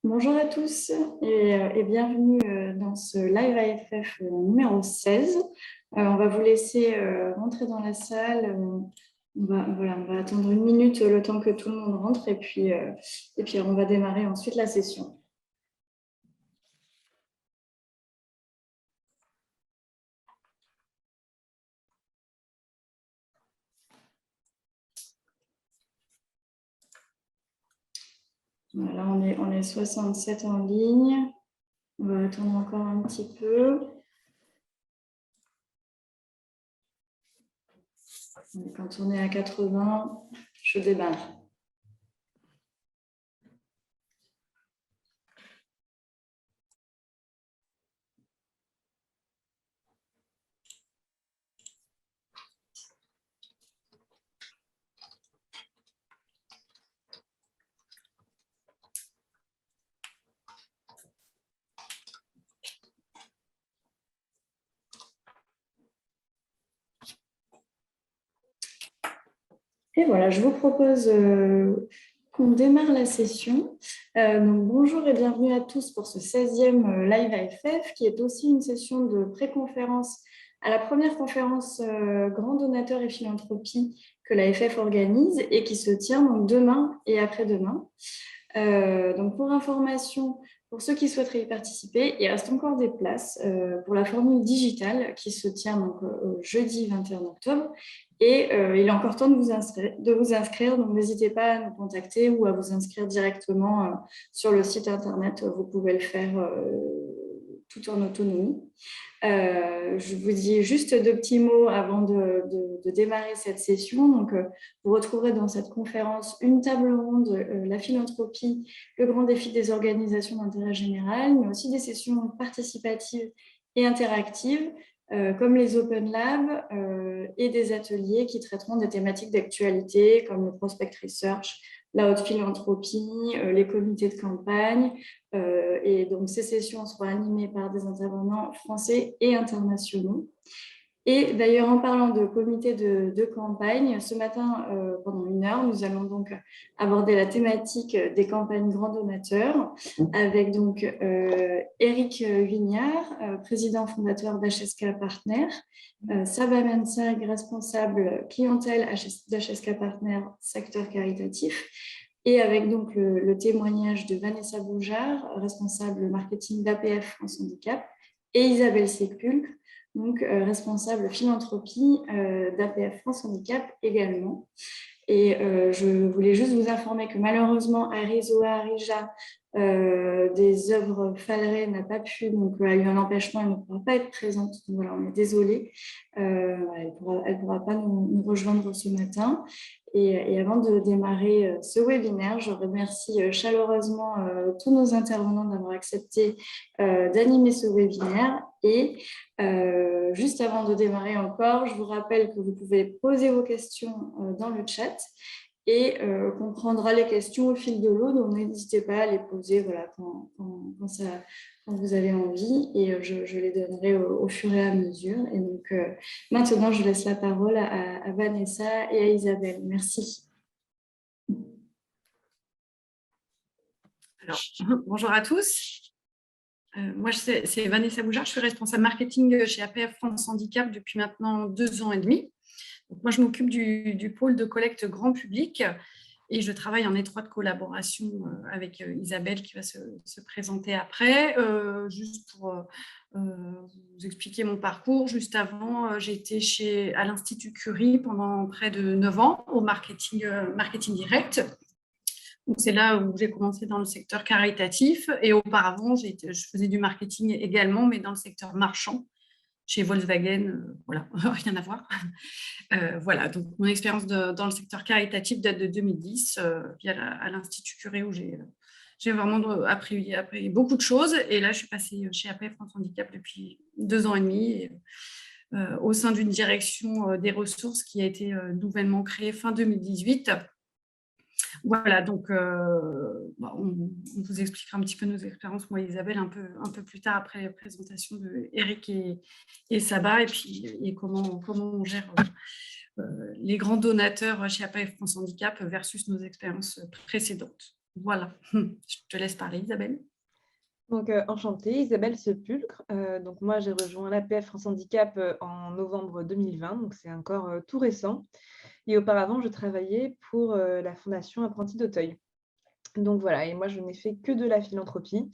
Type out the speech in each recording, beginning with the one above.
Bonjour à tous et bienvenue dans ce live AFF numéro 16. On va vous laisser rentrer dans la salle. On va attendre une minute le temps que tout le monde rentre et puis on va démarrer ensuite la session. Voilà, on est 67 en ligne. On va attendre encore un petit peu. Quand on est à 80, je démarre. Et voilà, je vous propose qu'on démarre la session. Donc, bonjour et bienvenue à tous pour ce 16e Live AFF, qui est aussi une session de pré-conférence à la première conférence Grand Donateur et Philanthropie que l'AFF organise et qui se tient donc demain et après-demain. Donc, pour information, pour ceux qui souhaiteraient y participer, il reste encore des places pour la formule digitale qui se tient donc, jeudi 21 octobre. Et il est encore temps de vous inscrire, donc n'hésitez pas à nous contacter ou à vous inscrire directement sur le site internet. Vous pouvez le faire tout en autonomie. Je vous dis juste deux petits mots avant de démarrer cette session. Donc, vous retrouverez dans cette conférence une table ronde, la philanthropie, le grand défi des organisations d'intérêt général, mais aussi des sessions participatives et interactives, comme les Open Labs et des ateliers qui traiteront des thématiques d'actualité comme le prospect research, la haute philanthropie, les comités de campagne. Et donc, ces sessions seront animées par des intervenants français et internationaux. Et d'ailleurs, en parlant de comité de campagne, ce matin, pendant 1 heure, nous allons donc aborder la thématique des campagnes grands donateurs avec donc Eric Vignard, président fondateur d'HSK Partners, Saba Mensag, responsable clientèle d'HSK Partners, secteur caritatif, et avec donc le témoignage de Vanessa Boujard, responsable marketing d'APF France Handicap, et Isabelle Sépulcre, donc responsable philanthropie d'APF France Handicap également. Et je voulais juste vous informer que malheureusement, Arizoa Arija, des œuvres Falleret, n'a pas pu, donc a eu un empêchement, elle ne pourra pas être présente. Donc voilà, on est désolé. Elle ne pourra pas nous rejoindre ce matin. Et avant de démarrer ce webinaire, je remercie chaleureusement tous nos intervenants d'avoir accepté d'animer ce webinaire. Et juste avant de démarrer encore, je vous rappelle que vous pouvez poser vos questions dans le chat et qu'on prendra les questions au fil de l'eau. Donc, n'hésitez pas à les poser voilà, quand vous avez envie et je les donnerai au fur et à mesure. Et donc, maintenant, je laisse la parole à Vanessa et à Isabelle. Merci. Alors, bonjour à tous. Moi, c'est Vanessa Boujard, je suis responsable marketing chez APF France Handicap depuis maintenant 2 ans et demi. Donc, moi, je m'occupe du pôle de collecte grand public et je travaille en étroite collaboration avec Isabelle qui va se présenter après. Juste pour vous expliquer mon parcours, juste avant, j'ai été à l'Institut Curie pendant près de 9 ans au marketing direct. C'est là où j'ai commencé dans le secteur caritatif et auparavant, je faisais du marketing également, mais dans le secteur marchand, chez Volkswagen, voilà, rien à voir. Voilà, donc mon expérience dans le secteur caritatif date de 2010 à l'Institut Curie où j'ai vraiment appris beaucoup de choses. Et là, je suis passée chez APF France Handicap depuis 2 ans et demi et, au sein d'une direction des ressources qui a été nouvellement créée fin 2018. Voilà, donc on vous expliquera un petit peu nos expériences, moi et Isabelle, un peu plus tard après la présentation de Eric et Saba, et comment on gère les grands donateurs chez APF France Handicap versus nos expériences précédentes. Voilà, je te laisse parler, Isabelle. Donc, enchantée, Isabelle Sepulcre. Donc, moi, j'ai rejoint l'APF France Handicap en novembre 2020, donc c'est encore tout récent. Et auparavant, je travaillais pour la Fondation Apprentis d'Auteuil. Donc voilà, et moi, je n'ai fait que de la philanthropie.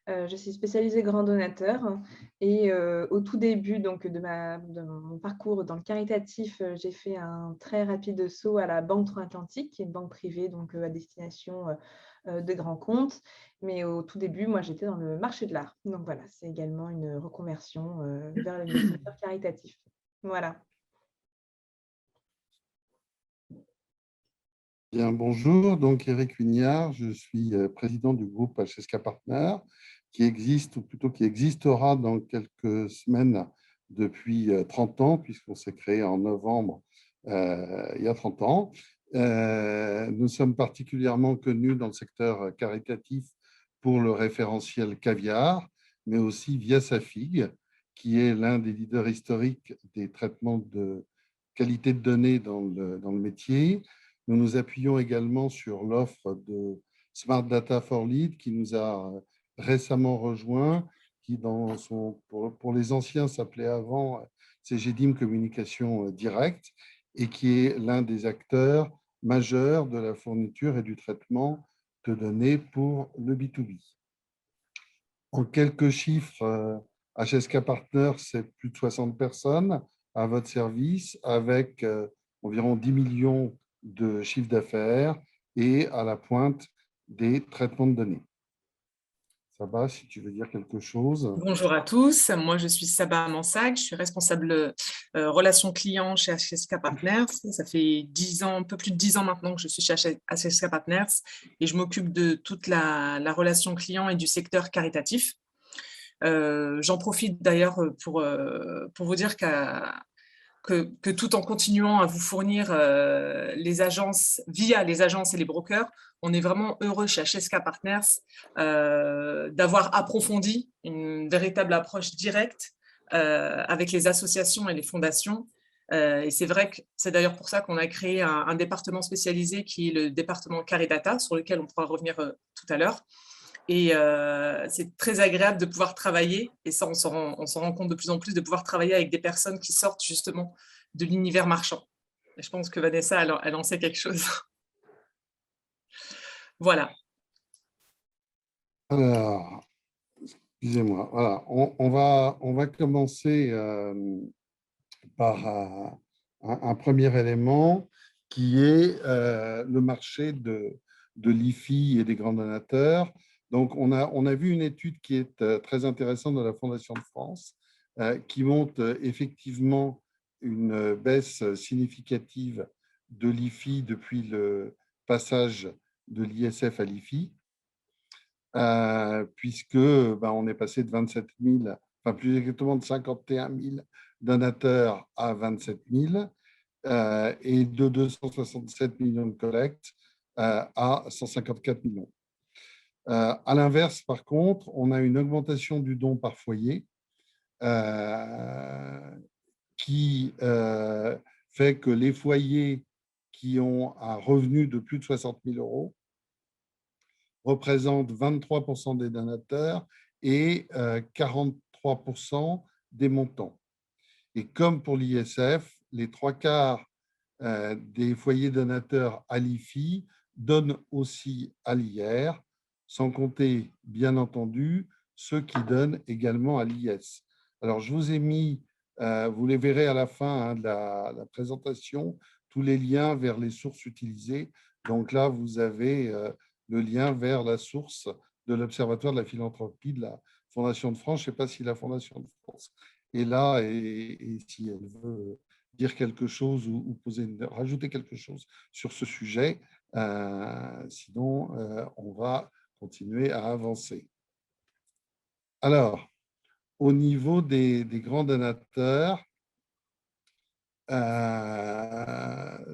Je suis spécialisée grand donateur et au tout début donc, de mon parcours dans le caritatif, j'ai fait un très rapide saut à la Banque Transatlantique, qui est une banque privée donc, à destination de grands comptes. Mais au tout début, moi, j'étais dans le marché de l'art. Donc voilà, c'est également une reconversion vers le secteur caritatif. Voilà. Bien, bonjour, donc Eric Huignard, je suis président du groupe HSK Partner qui existe, ou plutôt qui existera dans quelques semaines depuis 30 ans, puisqu'on s'est créé en novembre il y a 30 ans. Nous sommes particulièrement connus dans le secteur caritatif pour le référentiel Caviar, mais aussi Via Safig, qui est l'un des leaders historiques des traitements de qualité de données dans le métier. Nous nous appuyons également sur l'offre de Smart Data for Lead qui nous a récemment rejoint, qui pour les anciens s'appelait avant CGDIM Communication Directe et qui est l'un des acteurs majeurs de la fourniture et du traitement de données pour le B2B. En quelques chiffres, HSK Partner, c'est plus de 60 personnes à votre service avec environ 10 millions de chiffre d'affaires et à la pointe des traitements de données. Saba, si tu veux dire quelque chose. Bonjour à tous, moi je suis Saba Mansac, je suis responsable relations clients chez HSK Partners. Ça fait 10 ans, un peu plus de 10 ans maintenant que je suis chez HSK Partners et je m'occupe de toute la relation client et du secteur caritatif. J'en profite d'ailleurs pour vous dire que tout en continuant à vous fournir les agences, via les agences et les brokers, on est vraiment heureux chez HSK Partners d'avoir approfondi une véritable approche directe avec les associations et les fondations. Et c'est vrai que c'est d'ailleurs pour ça qu'on a créé un département spécialisé qui est le département Caridata, sur lequel on pourra revenir tout à l'heure. Et c'est très agréable de pouvoir travailler, et ça on s'en rend compte de plus en plus, de pouvoir travailler avec des personnes qui sortent justement de l'univers marchand. Et je pense que Vanessa, elle en sait quelque chose. Voilà. Alors, excusez-moi, voilà, on va commencer par un premier élément qui est le marché de l'IFI et des grands donateurs. Donc, on a vu une étude qui est très intéressante de la Fondation de France qui montre effectivement une baisse significative de l'IFI depuis le passage de l'ISF à l'IFI, puisque on est passé de 27 000, enfin plus exactement de 51 000 donateurs à 27 000 et de 267 millions de collectes à 154 millions. À l'inverse, par contre, on a une augmentation du don par foyer qui fait que les foyers qui ont un revenu de plus de 60 000 euros représentent 23% des donateurs et 43% des montants. Et comme pour l'ISF, les trois quarts des foyers donateurs à l'IFI donnent aussi à l'IR, sans compter, bien entendu, ceux qui donnent également à l'IS. Alors, je vous ai mis, vous les verrez à la fin de la présentation, tous les liens vers les sources utilisées. Donc là, vous avez le lien vers la source de l'Observatoire de la philanthropie de la Fondation de France. Je ne sais pas si la Fondation de France est là et si elle veut dire quelque chose ou rajouter quelque chose sur ce sujet. Sinon, on va continuer à avancer. Alors, au niveau des grands donateurs,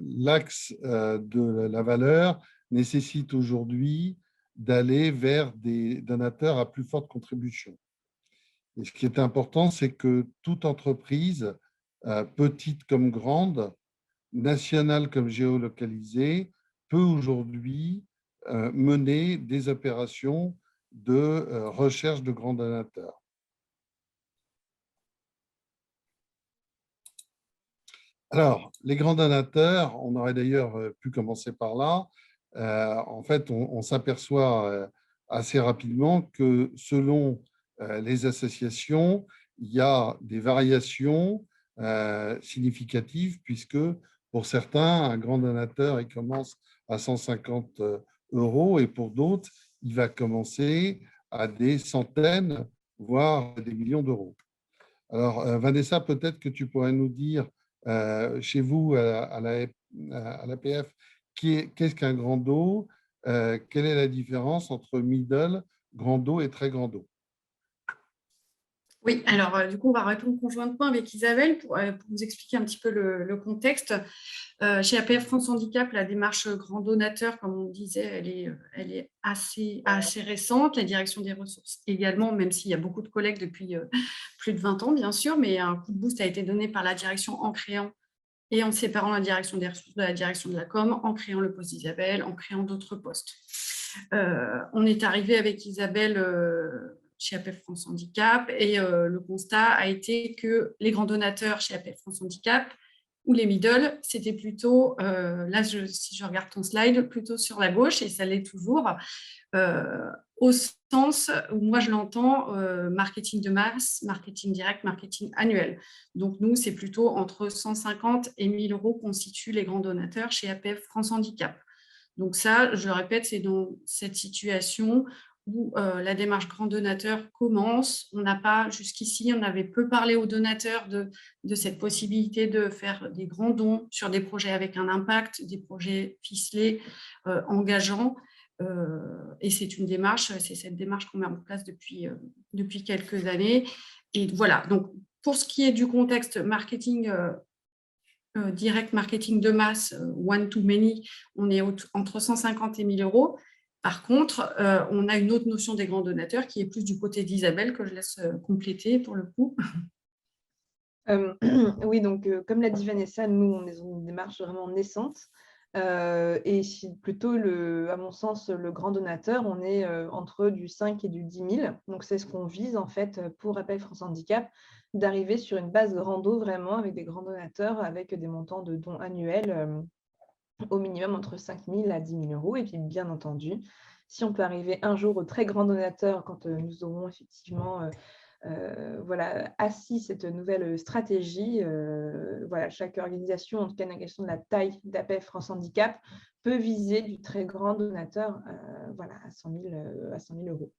l'axe de la valeur nécessite aujourd'hui d'aller vers des donateurs à plus forte contribution. Et ce qui est important, c'est que toute entreprise, petite comme grande, nationale comme géolocalisée, peut aujourd'hui mener des opérations de recherche de grands donateurs. Alors, les grands donateurs, on aurait d'ailleurs pu commencer par là. En fait, on s'aperçoit assez rapidement que selon les associations, il y a des variations significatives, puisque pour certains, un grand donateur, il commence à 150 € et pour d'autres, il va commencer à des centaines, voire des millions d'euros. Alors, Vanessa, peut-être que tu pourrais nous dire, chez vous, à l'APF, qu'est-ce qu'un grand dos? Quelle est la différence entre middle, grand dos et très grand dos? Oui, alors du coup, on va répondre conjointement avec Isabelle pour vous expliquer un petit peu le contexte. Chez APF France Handicap, la démarche grand donateur, comme on disait, elle est assez récente. La direction des ressources également, même s'il y a beaucoup de collègues depuis plus de 20 ans, bien sûr, mais un coup de boost a été donné par la direction en créant et en séparant la direction des ressources de la direction de la com, en créant le poste d'Isabelle, en créant d'autres postes. On est arrivé avec Isabelle chez APF France Handicap et le constat a été que les grands donateurs chez APF France Handicap ou les middle, c'était plutôt, là si je regarde ton slide, plutôt sur la gauche et ça l'est toujours, au sens où moi je l'entends marketing de masse, marketing direct, marketing annuel. Donc nous, c'est plutôt entre 150 et 1 000 € constituent les grands donateurs chez APF France Handicap. Donc ça, je le répète, c'est dans cette situation où la démarche grand donateur commence. On n'a pas, jusqu'ici, on avait peu parlé aux donateurs de cette possibilité de faire des grands dons sur des projets avec un impact, des projets ficelés, engageants. Et c'est cette démarche qu'on met en place depuis quelques années. Et voilà, donc pour ce qui est du contexte marketing direct marketing de masse, one to many, on est entre 150 et 1 000 €. Par contre, on a une autre notion des grands donateurs qui est plus du côté d'Isabelle, que je laisse compléter pour le coup. Oui, donc comme l'a dit Vanessa, nous, on est dans une démarche vraiment naissante. Et plutôt, à mon sens, le grand donateur, on est entre du 5 et du 10 000. Donc, c'est ce qu'on vise, en fait, pour APF France Handicap, d'arriver sur une base grand dos, vraiment, avec des grands donateurs, avec des montants de dons annuels au minimum entre 5 000 à 10 000 €. Et puis, bien entendu, si on peut arriver un jour au très grand donateur, quand nous aurons effectivement voilà, assis cette nouvelle stratégie, voilà, chaque organisation, en tout cas la question de la taille d'APF France Handicap, peut viser du très grand donateur voilà, à 100 000 €.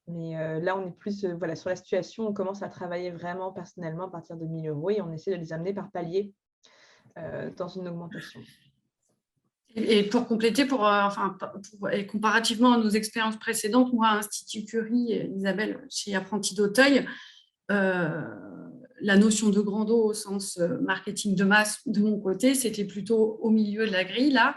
Mais là, on est plus voilà, sur la situation, on commence à travailler vraiment personnellement à partir de 1 000 € et on essaie de les amener par palier dans une augmentation. Et pour compléter, et comparativement à nos expériences précédentes, moi, à Institut Curie, et Isabelle, chez Apprenti d'Auteuil, la notion de grand dos au sens marketing de masse, de mon côté, c'était plutôt au milieu de la grille, là.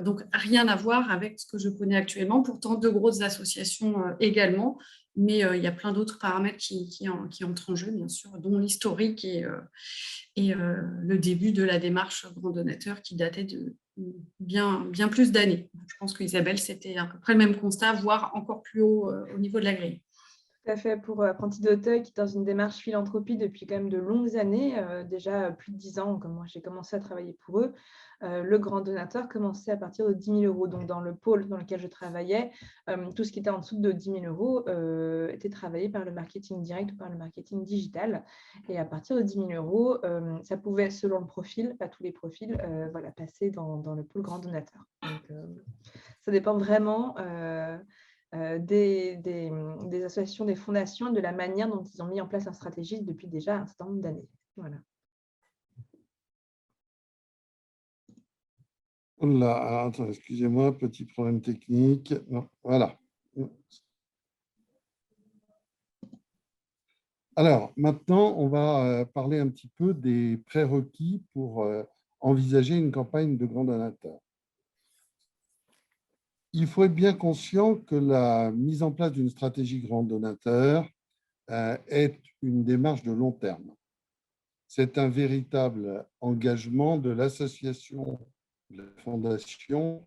Donc, rien à voir avec ce que je connais actuellement. Pourtant, deux grosses associations également, mais il y a plein d'autres paramètres qui entrent en jeu, bien sûr, dont l'historique et le début de la démarche grand donateur qui datait de bien plus d'années. Je pense qu'Isabelle, c'était à peu près le même constat, voire encore plus haut au niveau de la grille. Tout à fait, pour Apprenti d'Auteuil, qui est dans une démarche philanthropie depuis quand même de longues années, déjà plus de 10 ans, comme moi j'ai commencé à travailler pour eux, le grand donateur commençait à partir de 10 000 €. Donc, dans le pôle dans lequel je travaillais, tout ce qui était en dessous de 10 000 € était travaillé par le marketing direct ou par le marketing digital. Et à partir de 10 000 €, ça pouvait, selon le profil, pas tous les profils, voilà, passer dans le pôle grand donateur. Donc, ça dépend vraiment des associations, des fondations et de la manière dont ils ont mis en place leur stratégie depuis déjà un certain nombre d'années. Voilà. Là, attends, excusez-moi, petit problème technique. Non, voilà. Alors, maintenant, on va parler un petit peu des prérequis pour envisager une campagne de grand donateur. Il faut être bien conscient que la mise en place d'une stratégie grand donateur est une démarche de long terme. C'est un véritable engagement de l'association, de la fondation,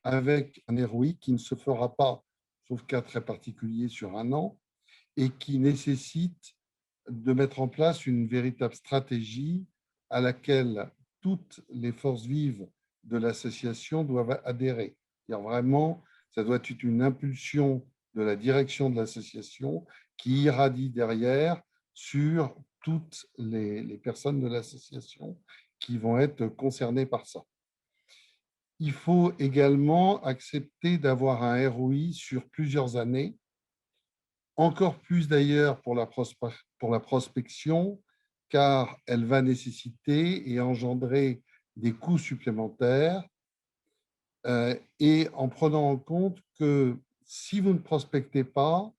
avec un ROI qui ne se fera pas, sauf cas très particulier, sur un an, et qui nécessite de mettre en place une véritable stratégie à laquelle toutes les forces vives de l'association doivent adhérer. C'est-à-dire vraiment, ça doit être une impulsion de la direction de l'association qui irradie derrière sur toutes les personnes de l'association qui vont être concernées par ça. Il faut également accepter d'avoir un ROI sur plusieurs années, encore plus d'ailleurs pour la prospection, car elle va nécessiter et engendrer des coûts supplémentaires, et en prenant en compte que si vous ne prospectez pas,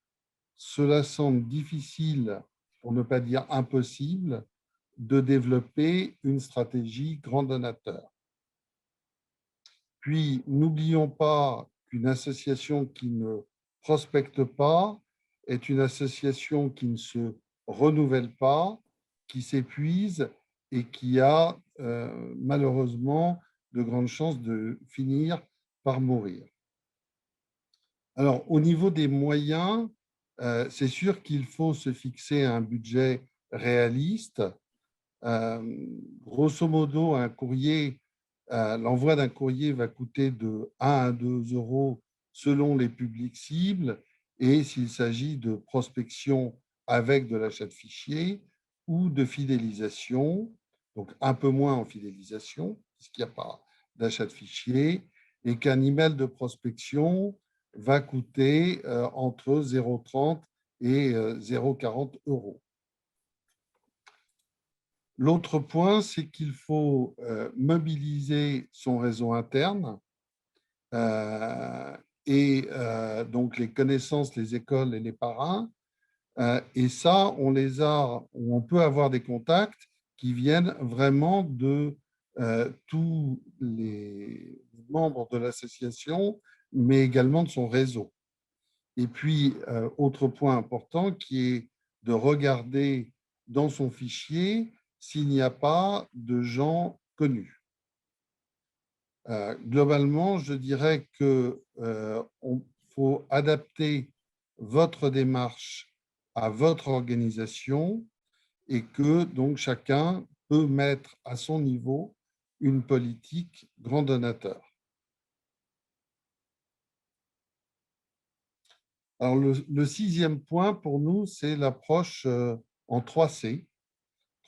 cela semble difficile, pour ne pas dire impossible, de développer une stratégie grand donateur. Puis, n'oublions pas qu'une association qui ne prospecte pas est une association qui ne se renouvelle pas, qui s'épuise et qui a malheureusement de grandes chances de finir par mourir. Alors, au niveau des moyens, c'est sûr qu'il faut se fixer un budget réaliste. Grosso modo, un courrier, l'envoi d'un courrier va coûter de 1 à 2 euros selon les publics cibles et s'il s'agit de prospection avec de l'achat de fichiers ou de fidélisation, donc un peu moins en fidélisation, puisqu'il n'y a pas d'achat de fichiers, et qu'un email de prospection va coûter entre 0,30 et 0,40 euros. L'autre point, c'est qu'il faut mobiliser son réseau interne et donc les connaissances, les écoles et les parrains. Et ça, on peut avoir des contacts qui viennent vraiment de tous les membres de l'association, mais également de son réseau. Et puis, autre point important qui est de regarder dans son fichier s'il n'y a pas de gens connus. Globalement, je dirais qu'il faut adapter votre démarche à votre organisation et que donc chacun peut mettre à son niveau une politique grand donateur. Alors, le sixième point pour nous, c'est l'approche en 3C.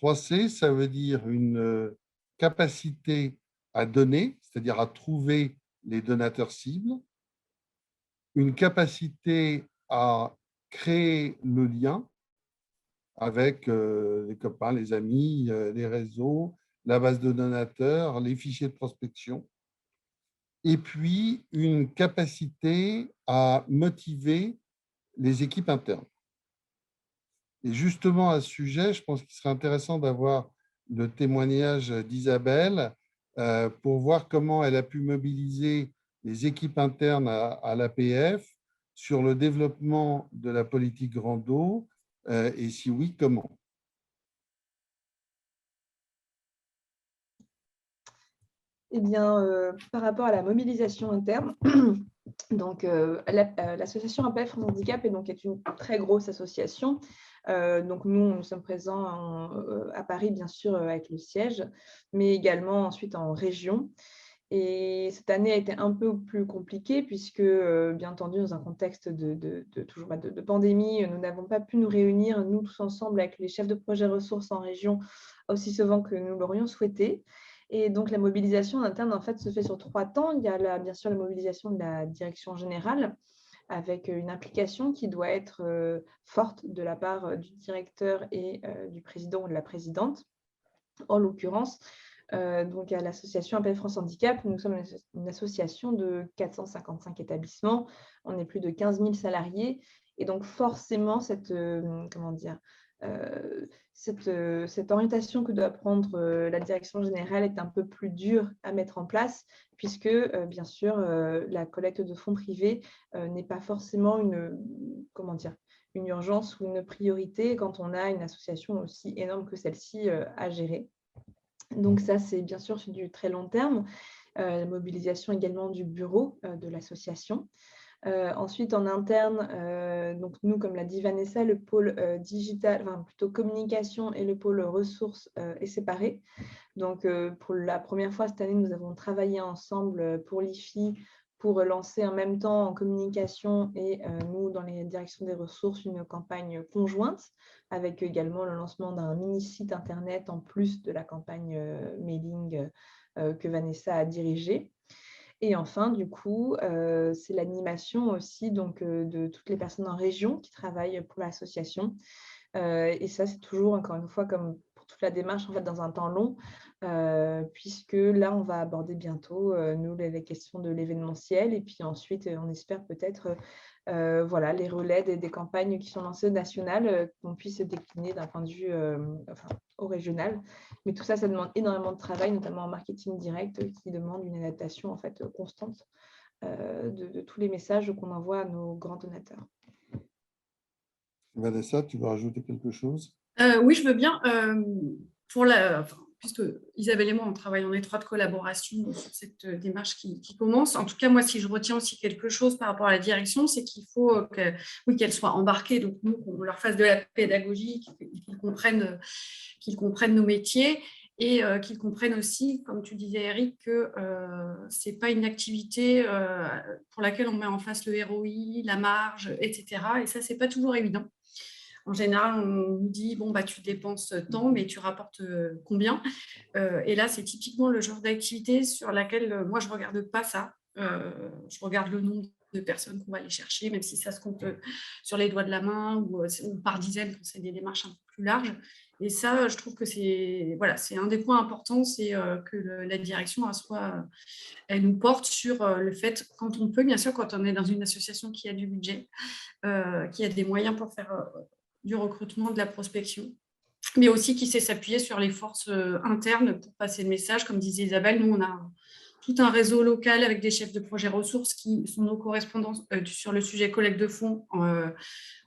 3C, ça veut dire une capacité à donner, c'est-à-dire à trouver les donateurs cibles, une capacité à créer le lien avec les copains, les amis, les réseaux, la base de donateurs, les fichiers de prospection, et puis une capacité à motiver les équipes internes. Et justement, à ce sujet, je pense qu'il serait intéressant d'avoir le témoignage d'Isabelle pour voir comment elle a pu mobiliser les équipes internes à l'APF sur le développement de la politique Grand Eau, et si oui, comment. Eh bien, par rapport à la mobilisation interne, donc l'association APF France Handicap est une très grosse association. Donc nous sommes présents à Paris, bien sûr, avec le siège, mais également ensuite en région. Et cette année a été un peu plus compliquée puisque, bien entendu, dans un contexte de pandémie, nous n'avons pas pu nous réunir, nous tous ensemble, avec les chefs de projet ressources en région aussi souvent que nous l'aurions souhaité. Et donc, la mobilisation interne, en fait, se fait sur 3 temps. Il y a bien sûr la mobilisation de la direction générale, avec une implication qui doit être forte de la part du directeur et du président ou de la présidente. En l'occurrence, donc à l'association APF France Handicap, nous sommes une association de 455 établissements, on est plus de 15 000 salariés, et donc forcément cette orientation que doit prendre la direction générale est un peu plus dure à mettre en place, puisque bien sûr la collecte de fonds privés n'est pas forcément une urgence ou une priorité quand on a une association aussi énorme que celle-ci à gérer. Donc ça, c'est bien sûr sur du très long terme. la mobilisation également du bureau de l'association. Ensuite, en interne, donc nous, comme l'a dit Vanessa, le pôle digital, enfin plutôt communication et le pôle ressources est séparé. Donc, pour la première fois cette année, nous avons travaillé ensemble pour l'IFI pour lancer en même temps en communication et nous, dans les directions des ressources, une campagne conjointe avec également le lancement d'un mini-site internet en plus de la campagne mailing que Vanessa a dirigée. Et enfin, du coup, c'est l'animation aussi donc, de toutes les personnes en région qui travaillent pour l'association. Et ça, c'est toujours, encore une fois, comme pour toute la démarche, en fait, dans un temps long, puisque là, on va aborder bientôt, nous, les questions de l'événementiel. Et puis ensuite, on espère peut-être voilà, les relais des campagnes qui sont lancées nationales, qu'on puisse décliner d'un point de vue enfin, au régional. Mais tout ça, ça demande énormément de travail, notamment en marketing direct, qui demande une adaptation en fait, constante de tous les messages qu'on envoie à nos grands donateurs. Vanessa, tu veux rajouter quelque chose? Oui, je veux bien. Puisque Isabelle et moi, on travaille en étroite collaboration sur cette démarche qui commence. En tout cas, moi, si je retiens aussi quelque chose par rapport à la direction, c'est qu'il faut qu'elle soit embarquée, donc nous, qu'on leur fasse de la pédagogie, qu'ils comprennent nos métiers et qu'ils comprennent aussi, comme tu disais, Eric, que ce n'est pas une activité pour laquelle on met en face le ROI, la marge, etc. Et ça, ce n'est pas toujours évident. En général, on nous dit, bon, bah, tu dépenses tant, mais tu rapportes combien? Et là, c'est typiquement le genre d'activité sur laquelle moi, je ne regarde pas ça. Je regarde le nombre de personnes qu'on va aller chercher, même si ça se compte sur les doigts de la main ou par dizaines quand c'est des démarches un peu plus larges. Et ça, je trouve que c'est un des points importants, c'est que la direction, elle nous porte sur le fait, quand on peut, bien sûr, quand on est dans une association qui a du budget, qui a des moyens pour faire du recrutement, de la prospection, mais aussi qui sait s'appuyer sur les forces internes pour passer le message. Comme disait Isabelle, nous, on a tout un réseau local avec des chefs de projet ressources qui sont nos correspondants sur le sujet collecte de fonds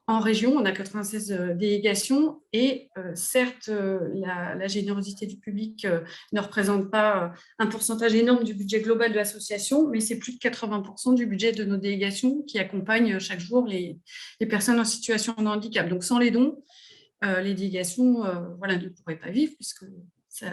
en région. On a 96 délégations et certes, la générosité du public ne représente pas un pourcentage énorme du budget global de l'association, mais c'est plus de 80% du budget de nos délégations qui accompagnent chaque jour les personnes en situation de handicap. Donc, sans les dons, les délégations ne pourraient pas vivre puisque ça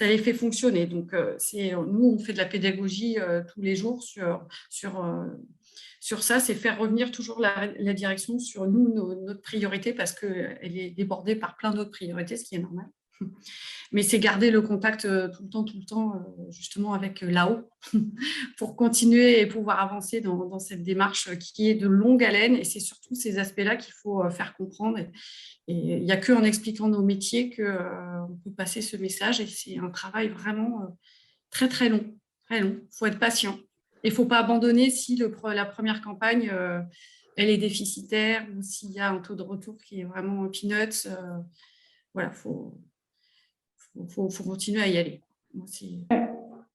les fait fonctionner. Donc, nous, on fait de la pédagogie tous les jours sur ça, c'est faire revenir toujours la direction sur nous, notre priorité, parce qu'elle est débordée par plein d'autres priorités, ce qui est normal. Mais c'est garder le contact tout le temps, justement avec là-haut, pour continuer et pouvoir avancer dans cette démarche qui est de longue haleine. Et c'est surtout ces aspects-là qu'il faut faire comprendre. Et il n'y a qu'en expliquant nos métiers qu'on peut passer ce message. Et c'est un travail vraiment très, très long. Très long. Il faut être patient. Il ne faut pas abandonner si la première campagne, elle est déficitaire ou s'il y a un taux de retour qui est vraiment peanuts. Voilà, faut continuer à y aller.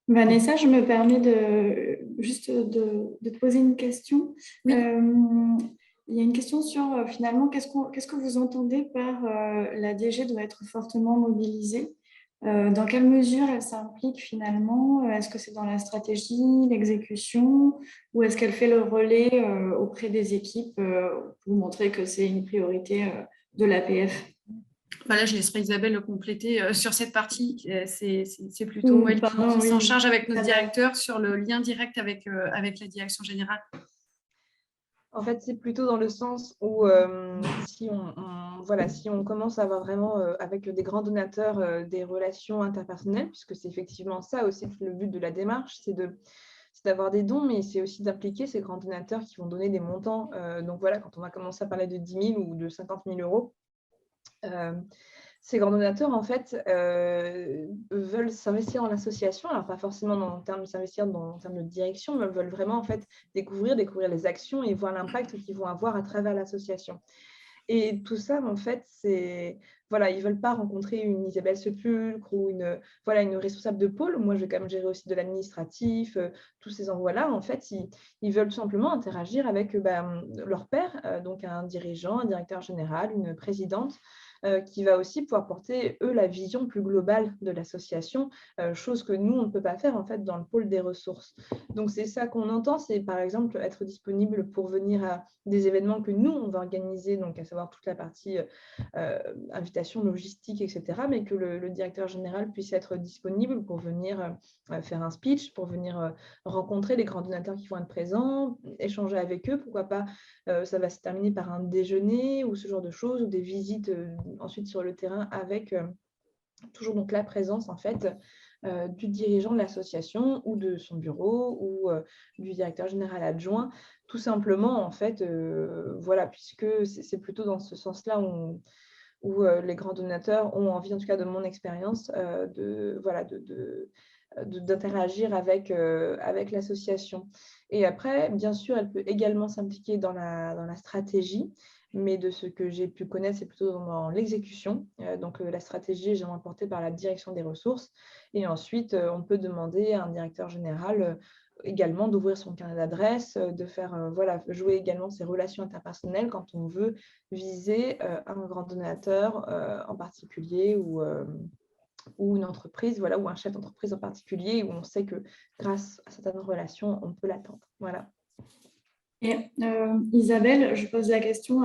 Vanessa, je me permets de te poser une question. Oui. Il y a une question sur finalement, qu'est-ce que vous entendez par la DG doit être fortement mobilisée? Dans quelle mesure elle s'implique finalement? Est-ce que c'est dans la stratégie, l'exécution, ou est-ce qu'elle fait le relais auprès des équipes pour montrer que c'est une priorité de l'APF? Là, je laisserai Isabelle le compléter sur cette partie. C'est plutôt elle qui s'en charge avec notre directeur sur le lien direct avec la direction générale. En fait, c'est plutôt dans le sens où si on commence à avoir vraiment avec des grands donateurs des relations interpersonnelles, puisque c'est effectivement ça aussi le but de la démarche, c'est d'avoir des dons, mais c'est aussi d'impliquer ces grands donateurs qui vont donner des montants. Donc voilà, quand on va commencer à parler de 10 000 ou de 50 000 euros, ces grands donateurs, en fait, veulent s'investir dans l'association, alors pas forcément en termes de s'investir en termes de direction, mais veulent vraiment en fait, découvrir les actions et voir l'impact qu'ils vont avoir à travers l'association. Et tout ça, en fait, c'est voilà, ils ne veulent pas rencontrer une Isabelle Sepulcre ou une responsable de pôle. Moi, je vais quand même gérer aussi de l'administratif, tous ces envois-là. En fait, ils veulent tout simplement interagir avec leur père, donc un dirigeant, un directeur général, une présidente, qui va aussi pouvoir porter, eux, la vision plus globale de l'association, chose que nous, on ne peut pas faire en fait dans le pôle des ressources. Donc, c'est ça qu'on entend, c'est par exemple être disponible pour venir à des événements que nous, on va organiser, donc à savoir toute la partie invitation logistique, etc., mais que le directeur général puisse être disponible pour venir faire un speech, pour venir rencontrer les grands donateurs qui vont être présents, échanger avec eux, pourquoi pas, ça va se terminer par un déjeuner ou ce genre de choses, ou des visites ensuite sur le terrain avec toujours donc la présence en fait du dirigeant de l'association ou de son bureau ou du directeur général adjoint, tout simplement en fait, voilà, puisque c'est plutôt dans ce sens-là où les grands donateurs ont envie, en tout cas de mon expérience, d'interagir avec l'association. Et après, bien sûr, elle peut également s'impliquer dans la stratégie, mais de ce que j'ai pu connaître, c'est plutôt dans l'exécution. Donc, la stratégie est généralement portée par la direction des ressources. Et ensuite, on peut demander à un directeur général également d'ouvrir son carnet d'adresses, de faire jouer également ses relations interpersonnelles quand on veut viser un grand donateur en particulier ou une entreprise, voilà, ou un chef d'entreprise en particulier, où on sait que grâce à certaines relations, on peut l'atteindre. Voilà. Et Isabelle, je pose la question,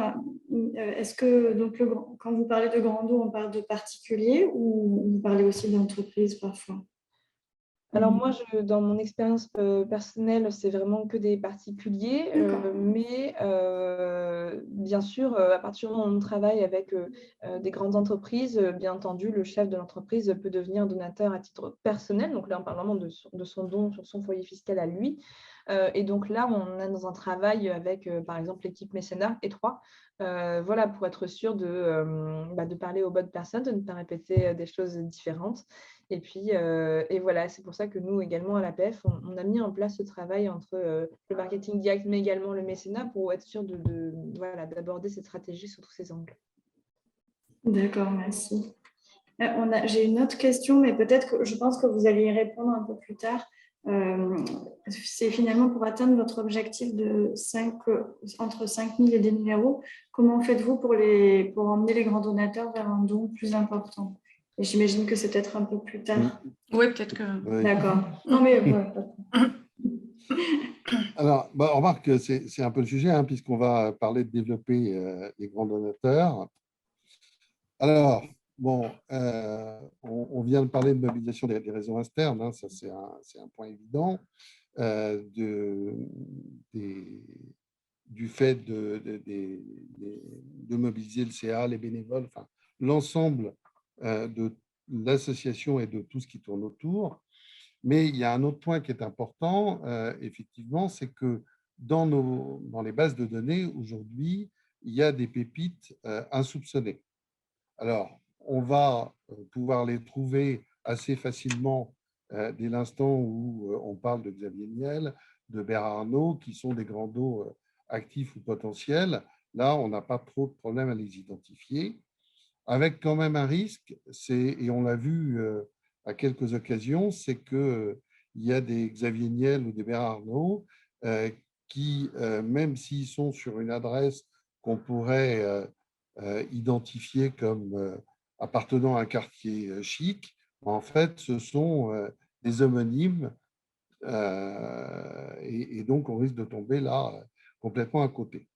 est-ce que donc quand vous parlez de grand dos, on parle de particulier ou vous parlez aussi d'entreprise parfois? Alors moi, dans mon expérience personnelle, c'est vraiment que des particuliers, mais bien sûr, à partir du moment où on travaille avec des grandes entreprises, bien entendu, le chef de l'entreprise peut devenir donateur à titre personnel. Donc là, on parle vraiment de son don sur son foyer fiscal à lui. Et donc là, on est dans un travail avec, par exemple, l'équipe mécénat étroit, voilà, pour être sûr de parler aux bonnes personnes, de ne pas répéter des choses différentes. Et puis, et voilà, c'est pour ça que nous, également, à l'APF, on a mis en place ce travail entre le marketing direct, mais également le mécénat pour être sûr d'aborder cette stratégie sous tous ses angles. D'accord, merci. J'ai une autre question, mais peut-être que je pense que vous allez y répondre un peu plus tard. C'est finalement pour atteindre votre objectif de entre 5 000 et 10 000 euros, comment faites-vous pour emmener les grands donateurs vers un don plus important? Et j'imagine que c'est peut-être un peu plus tard. Oui, peut-être que... Oui. D'accord. Non, mais... Alors, remarque, c'est un peu le sujet, puisqu'on va parler de développer les grands donateurs. Alors, bon, on vient de parler de mobilisation des réseaux externes, ça c'est un point évident, du fait de mobiliser le CA, les bénévoles, enfin, l'ensemble de l'association et de tout ce qui tourne autour. Mais il y a un autre point qui est important, effectivement, c'est que dans les bases de données, aujourd'hui, il y a des pépites insoupçonnées. Alors, on va pouvoir les trouver assez facilement dès l'instant où on parle de Xavier Niel, de Bernard Arnault, qui sont des grands dos actifs ou potentiels. Là, on n'a pas trop de problème à les identifier, avec quand même un risque, et on l'a vu à quelques occasions, c'est qu'il y a des Xavier Niel ou des Bernard Arnault qui, même s'ils sont sur une adresse qu'on pourrait identifiés comme appartenant à un quartier chic, en fait, ce sont des homonymes et donc on risque de tomber là complètement à côté.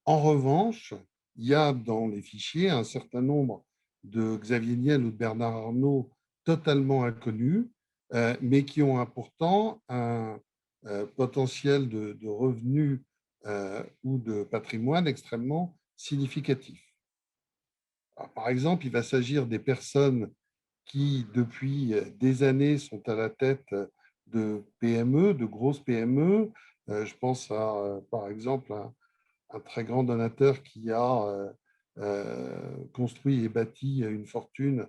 En revanche, il y a dans les fichiers un certain nombre de Xavier Niel ou de Bernard Arnault totalement inconnus, mais qui ont pourtant un potentiel de revenus ou de patrimoine extrêmement significatif. Alors, par exemple, il va s'agir des personnes qui, depuis des années, sont à la tête de PME, de grosses PME. Je pense à, par exemple, un très grand donateur qui a construit et bâti une fortune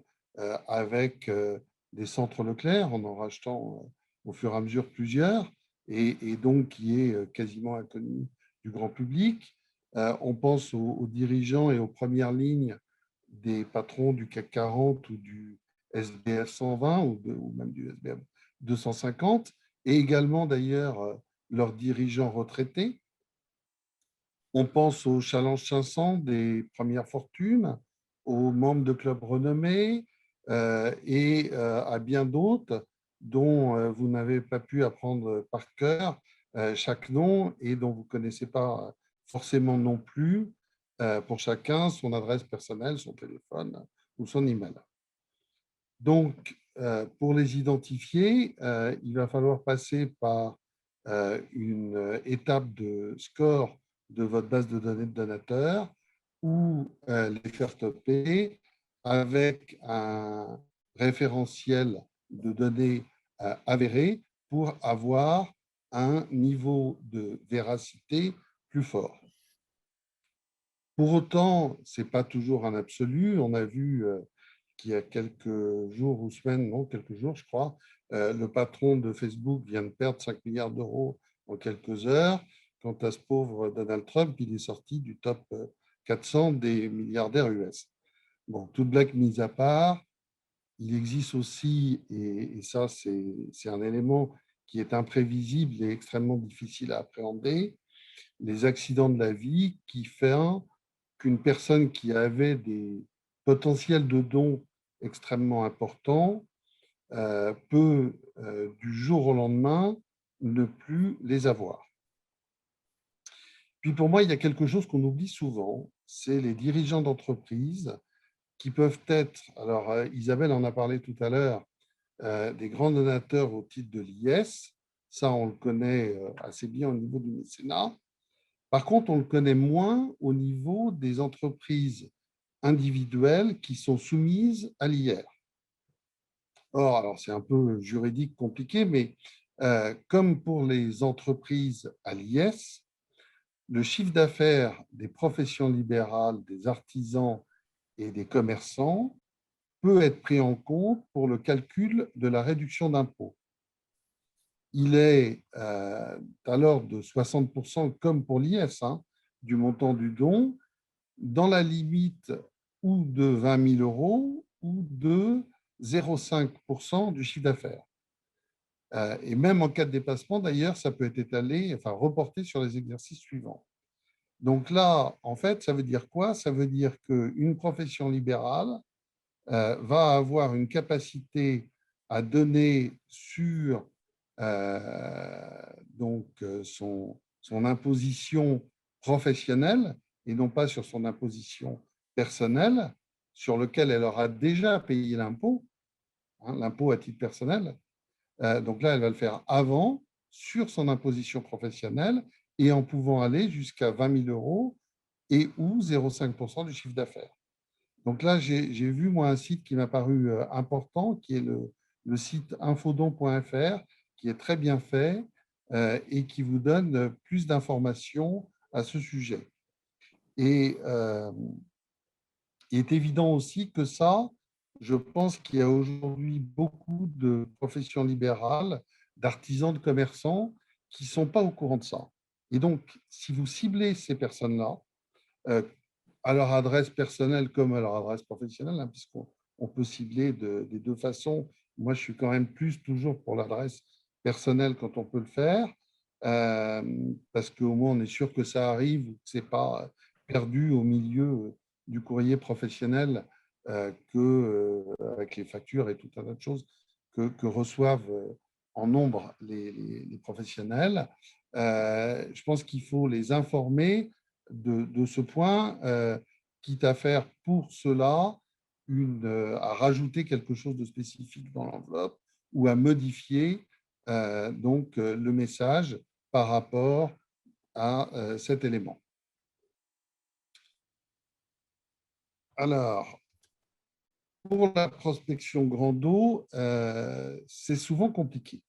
avec des centres Leclerc, en rachetant au fur et à mesure plusieurs, et donc qui est quasiment inconnu du grand public. On pense aux dirigeants et aux premières lignes des patrons du CAC 40 ou du SBF 120 ou même du SBF 250, et également d'ailleurs leurs dirigeants retraités. On pense au Challenge 500 des premières fortunes, aux membres de clubs renommés et à bien d'autres dont vous n'avez pas pu apprendre par cœur chaque nom et dont vous ne connaissez pas forcément non plus pour chacun son adresse personnelle, son téléphone ou son email. Donc, pour les identifier, il va falloir passer par une étape de score de votre base de données de donateurs ou les faire stopper avec un référentiel de données avéré pour avoir un niveau de véracité plus fort. Pour autant, ce n'est pas toujours un absolu. On a vu qu'il y a quelques jours ou semaines, non, quelques jours, je crois, le patron de Facebook vient de perdre 5 milliards d'euros en quelques heures. Quant à ce pauvre Donald Trump, il est sorti du top 400 des milliardaires US. Bon, toute blague mise à part, il existe aussi, et ça c'est un élément qui est imprévisible et extrêmement difficile à appréhender, les accidents de la vie qui font qu'une personne qui avait des potentiels de dons extrêmement importants peut, du jour au lendemain, ne plus les avoir. Puis pour moi, il y a quelque chose qu'on oublie souvent, c'est les dirigeants d'entreprise qui peuvent être, alors Isabelle en a parlé tout à l'heure, des grands donateurs au titre de l'IS, ça on le connaît assez bien au niveau du mécénat. Par contre, on le connaît moins au niveau des entreprises individuelles qui sont soumises à l'IR. Or, alors c'est un peu juridique compliqué, mais comme pour les entreprises à l'IS, le chiffre d'affaires des professions libérales, des artisans et des commerçants peut être pris en compte pour le calcul de la réduction d'impôt. Il est alors de 60% comme pour l'IS, du montant du don, dans la limite ou de 20 000 euros ou de 0,5% du chiffre d'affaires. Et même en cas de dépassement, d'ailleurs, ça peut être étalé, enfin reporté sur les exercices suivants. Donc là, en fait, ça veut dire quoi? Ça veut dire qu'une profession libérale va avoir une capacité à donner sur donc, son imposition professionnelle et non pas sur son imposition personnelle, sur lequel elle aura déjà payé l'impôt, l'impôt à titre personnel. Donc là, elle va le faire avant, sur son imposition professionnelle, et en pouvant aller jusqu'à 20 000 euros et ou 0,5% du chiffre d'affaires. Donc là, j'ai vu, moi, un site qui m'a paru important, qui est le site infodon.fr, qui est très bien fait et qui vous donne plus d'informations à ce sujet. Et il est évident aussi que ça, je pense qu'il y a aujourd'hui beaucoup de professions libérales, d'artisans, de commerçants qui ne sont pas au courant de ça. Et donc, si vous ciblez ces personnes-là, à leur adresse personnelle comme à leur adresse professionnelle, puisqu'on peut cibler des deux façons. Moi, je suis quand même plus toujours pour l'adresse personnelle quand on peut le faire, parce qu'au moins, on est sûr que ça arrive ou que ce n'est pas perdu au milieu du courrier professionnel avec les factures et tout un tas de choses que reçoivent en nombre les professionnels. Je pense qu'il faut les informer de ce point, quitte à faire pour cela, à rajouter quelque chose de spécifique dans l'enveloppe ou à modifier donc, le message par rapport à cet élément. Alors, pour la prospection grand eau, c'est souvent compliqué.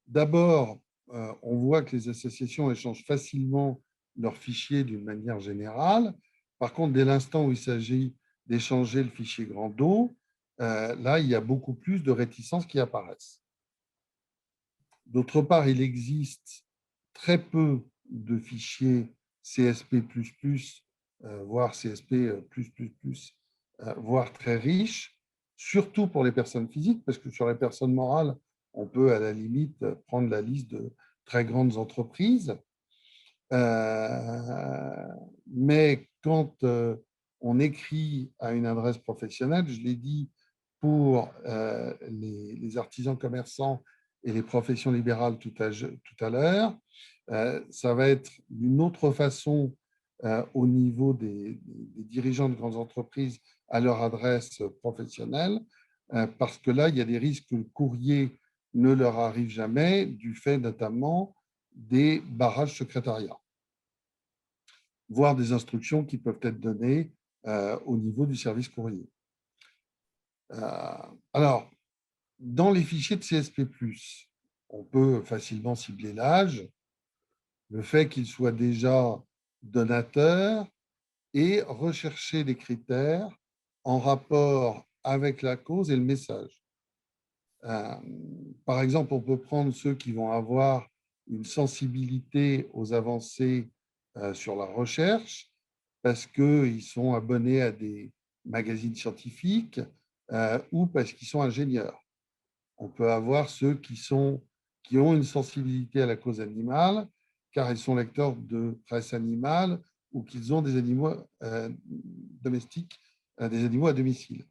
D'abord, on voit que les associations échangent facilement leurs fichiers d'une manière générale. Par contre, dès l'instant où il s'agit d'échanger le fichier grand dos, là, il y a beaucoup plus de réticences qui apparaissent. D'autre part, il existe très peu de fichiers CSP++ voire CSP++, voire très riche, surtout pour les personnes physiques, parce que sur les personnes morales, on peut à la limite prendre la liste de très grandes entreprises. Mais quand on écrit à une adresse professionnelle, je l'ai dit pour les artisans commerçants et les professions libérales tout à l'heure, ça va être d'une autre façon au niveau des dirigeants de grandes entreprises à leur adresse professionnelle, parce que là, il y a des risques que le courrier ne leur arrive jamais, du fait notamment des barrages secrétariat, voire des instructions qui peuvent être données au niveau du service courrier. Alors, dans les fichiers de CSP+, on peut facilement cibler l'âge, le fait qu'il soit déjà donateur et rechercher des critères en rapport avec la cause et le message. Par exemple, on peut prendre ceux qui vont avoir une sensibilité aux avancées sur la recherche, parce qu'ils sont abonnés à des magazines scientifiques ou parce qu'ils sont ingénieurs. On peut avoir ceux qui ont une sensibilité à la cause animale, car ils sont lecteurs de presse animale ou qu'ils ont des animaux domestiques, des animaux à domicile.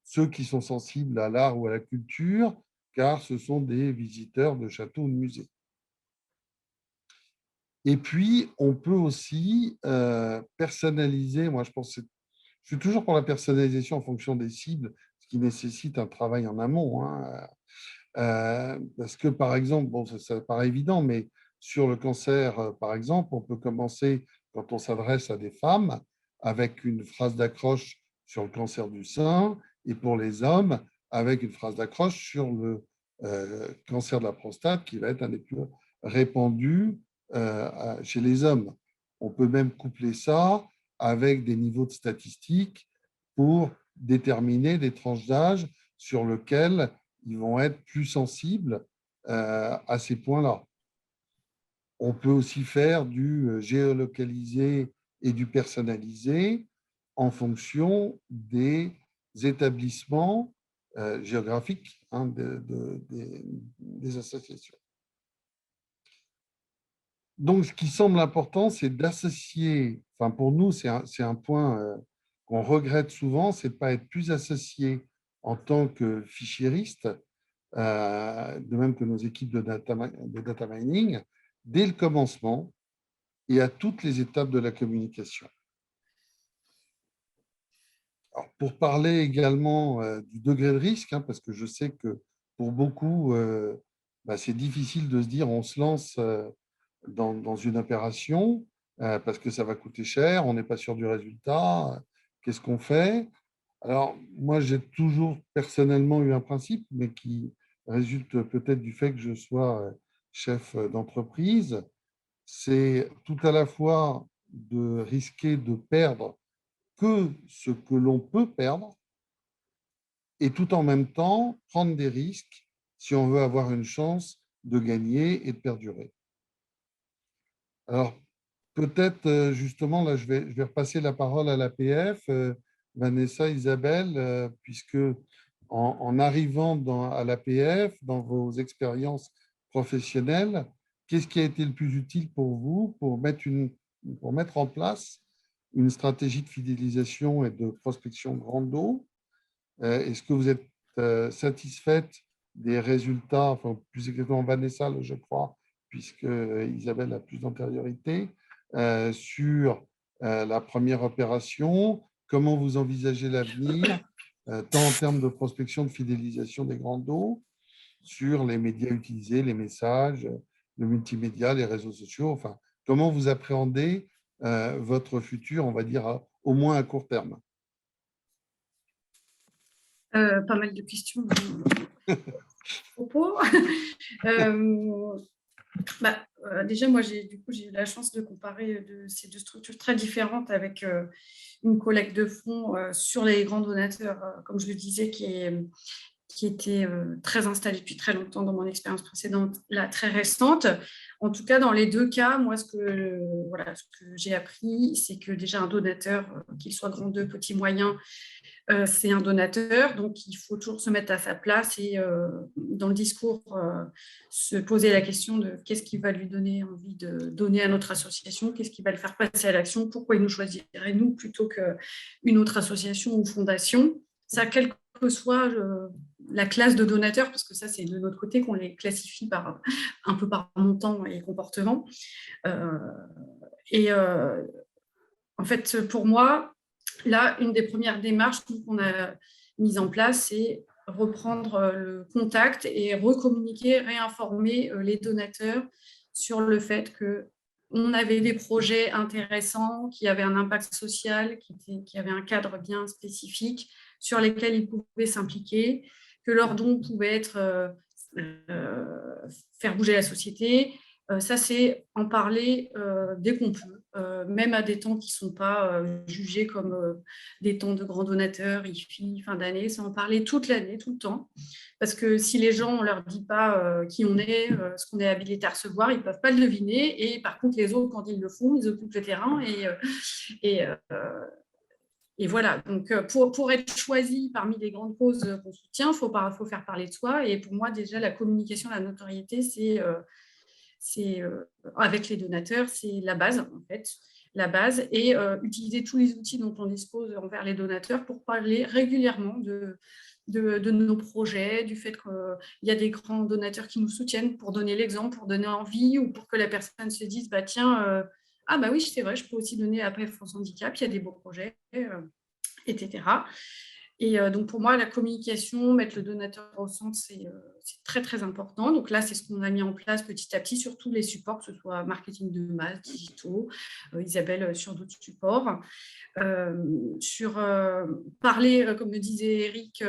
Ceux qui sont sensibles à l'art ou à la culture, car ce sont des visiteurs de châteaux ou de musées. Et puis, on peut aussi personnaliser, moi je suis toujours pour la personnalisation en fonction des cibles, ce qui nécessite un travail en amont. Parce que, par exemple, bon, ça paraît évident, mais sur le cancer, par exemple, on peut commencer, quand on s'adresse à des femmes, avec une phrase d'accroche sur le cancer du sein, et pour les hommes, avec une phrase d'accroche sur le cancer de la prostate, qui va être un des plus répandus chez les hommes. On peut même coupler ça avec des niveaux de statistiques pour déterminer des tranches d'âge sur lesquelles ils vont être plus sensibles à ces points-là. On peut aussi faire du géolocalisé et du personnalisé en fonction des établissements géographiques des associations. Donc, ce qui semble important, c'est d'associer, enfin pour nous, c'est un point qu'on regrette souvent, c'est de ne pas être plus associé en tant que fichieriste, de même que nos équipes de data mining, dès le commencement et à toutes les étapes de la communication. Alors, pour parler également du degré de risque, parce que je sais que pour beaucoup, c'est difficile de se dire on se lance dans une opération parce que ça va coûter cher, on n'est pas sûr du résultat, qu'est-ce qu'on fait? Alors, moi, j'ai toujours personnellement eu un principe, mais qui résulte peut-être du fait que je sois chef d'entreprise, c'est tout à la fois de risquer de perdre que ce que l'on peut perdre et tout en même temps prendre des risques si on veut avoir une chance de gagner et de perdurer. Alors, peut-être justement, là, je vais repasser la parole à l'APF, Vanessa, Isabelle, puisque en arrivant à l'APF, dans vos expériences professionnelles, qu'est-ce qui a été le plus utile pour vous pour mettre en place une stratégie de fidélisation et de prospection grande eau? Est-ce que vous êtes satisfaite des résultats, enfin plus exactement Vanessa, je crois, puisque Isabelle a plus d'antériorité, sur la première opération? Comment vous envisagez l'avenir, tant en termes de prospection, de fidélisation des grandes eaux, sur les médias utilisés, les messages, le multimédia, les réseaux sociaux, enfin, comment vous appréhendez votre futur, on va dire, au moins à court terme? Pas mal de questions à propos. Déjà, moi, j'ai eu la chance de comparer ces deux structures très différentes avec une collecte de fonds sur les grands donateurs, comme je le disais, qui qui était très installée depuis très longtemps dans mon expérience précédente, là très récente. En tout cas, dans les deux cas, moi, ce que j'ai appris, c'est que déjà un donateur, qu'il soit grand 2, petit, moyen, c'est un donateur, donc il faut toujours se mettre à sa place et dans le discours, se poser la question de qu'est-ce qui va lui donner envie de donner à notre association, qu'est-ce qui va le faire passer à l'action, pourquoi il nous choisirait nous plutôt qu'une autre association ou fondation. Ça, quelle que soit la classe de donateurs, parce que ça, c'est de notre côté qu'on les classifie un peu par montant et comportement. En fait, pour moi, là, une des premières démarches qu'on a mises en place, c'est reprendre le contact et recommuniquer, réinformer les donateurs sur le fait qu'on avait des projets intéressants, qui avaient un impact social, qui avaient un cadre bien spécifique sur lesquels ils pouvaient s'impliquer, que leurs dons pouvaient être faire bouger la société. Ça, c'est en parler dès qu'on peut, même à des temps qui ne sont pas jugés comme des temps de grands donateurs, IFI, fin d'année. C'est en parler toute l'année, tout le temps. Parce que si les gens, on ne leur dit pas qui on est, ce qu'on est habilité à recevoir, ils ne peuvent pas le deviner. Et par contre, les autres, quand ils le font, ils occupent le terrain. Et voilà, donc pour être choisi parmi les grandes causes qu'on soutient, il faut faire parler de soi. Et pour moi, déjà, la communication, la notoriété, c'est avec les donateurs, c'est la base, en fait. La base, et utiliser tous les outils dont on dispose envers les donateurs pour parler régulièrement de nos projets, du fait qu'il y a des grands donateurs qui nous soutiennent pour donner l'exemple, pour donner envie, ou pour que la personne se dise, bah tiens, ah bah oui, c'est vrai, je peux aussi donner à APF France Handicap, il y a des beaux projets, etc. Et donc, pour moi, la communication, mettre le donateur au centre, c'est très, très important. Donc là, c'est ce qu'on a mis en place petit à petit sur tous les supports, que ce soit marketing de masse, digitaux, Isabelle sur d'autres supports. Sur parler, comme le disait Eric,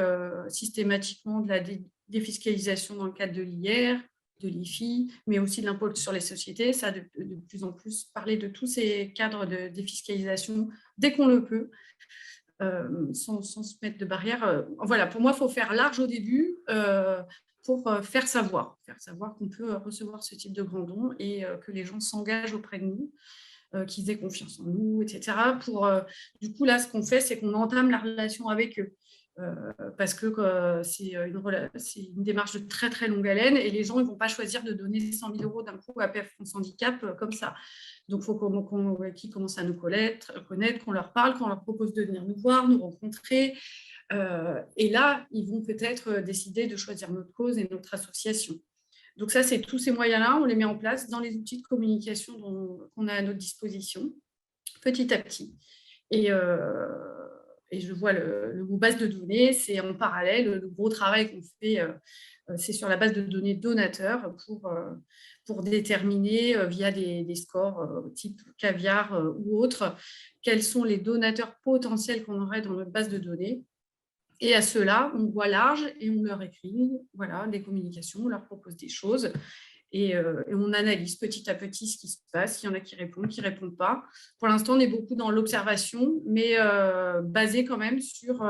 systématiquement de la défiscalisation dans le cadre de l'IR, de l'IFI, mais aussi de l'impôt sur les sociétés. Ça, de plus en plus, parler de tous ces cadres de défiscalisation dès qu'on le peut, sans se mettre de barrière. Voilà, pour moi, il faut faire large au début pour faire savoir qu'on peut recevoir ce type de grands dons et que les gens s'engagent auprès de nous, qu'ils aient confiance en nous, etc. Du coup, là, ce qu'on fait, c'est qu'on entame la relation avec eux. Parce que c'est une démarche de très très longue haleine et les gens ne vont pas choisir de donner 100 000 € d'un coup à APF France Handicap comme ça. Donc, il faut qu'ils commencent à nous connaître, qu'on leur parle, qu'on leur propose de venir nous voir, nous rencontrer. Et là, ils vont peut-être décider de choisir notre cause et notre association. Donc ça, c'est tous ces moyens-là, on les met en place dans les outils de communication qu'on a à notre disposition, petit à petit. Et je vois le mot base de données, c'est en parallèle, le gros travail qu'on fait, c'est sur la base de données donateurs pour déterminer via des scores type caviar ou autres, quels sont les donateurs potentiels qu'on aurait dans notre base de données. Et à ceux-là, on voit large et on leur écrit des communications, on leur propose des choses. Et on analyse petit à petit ce qui se passe. Il y en a qui répondent pas. Pour l'instant, on est beaucoup dans l'observation, mais basé quand même sur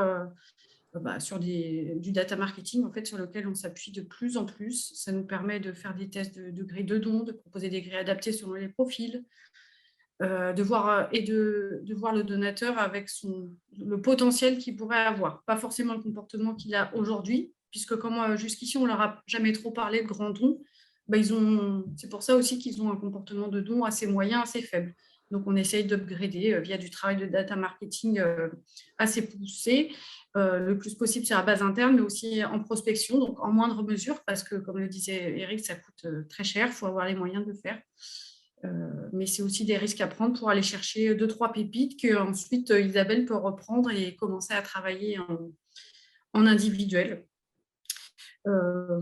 du data marketing, en fait, sur lequel on s'appuie de plus en plus. Ça nous permet de faire des tests de grilles de dons, de proposer des grilles adaptées selon les profils, de voir le donateur avec le potentiel qu'il pourrait avoir. Pas forcément le comportement qu'il a aujourd'hui, puisque comme jusqu'ici, on ne leur a jamais trop parlé de grands dons, c'est pour ça aussi qu'ils ont un comportement de don assez moyen, assez faible. Donc, on essaye d'upgrader via du travail de data marketing assez poussé. Le plus possible sur la base interne, mais aussi en prospection, donc en moindre mesure, parce que, comme le disait Eric, ça coûte très cher, il faut avoir les moyens de le faire. Mais c'est aussi des risques à prendre pour aller chercher 2-3 pépites qu'ensuite Isabelle peut reprendre et commencer à travailler en individuel.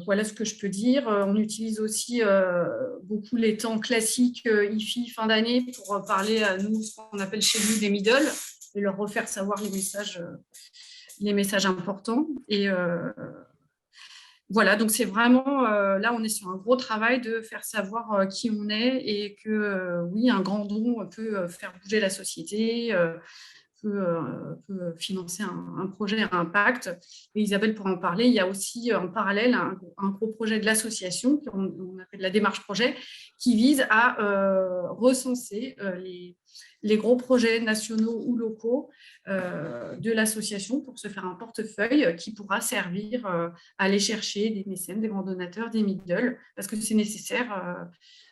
Voilà ce que je peux dire. On utilise aussi beaucoup les temps classiques IFI fin d'année pour parler à nous, ce qu'on appelle chez nous des middle, et leur refaire savoir les messages importants. Et voilà, donc c'est vraiment, là on est sur un gros travail de faire savoir qui on est et que oui, un grand don peut faire bouger la société, peut financer un projet à impact. Et Isabelle pourra en parler. Il y a aussi en parallèle un gros projet de l'association, qu'on appelle la démarche projet, qui vise à recenser les gros projets nationaux ou locaux de l'association pour se faire un portefeuille qui pourra servir à aller chercher des mécènes, des grands donateurs, des middle, parce que c'est nécessaire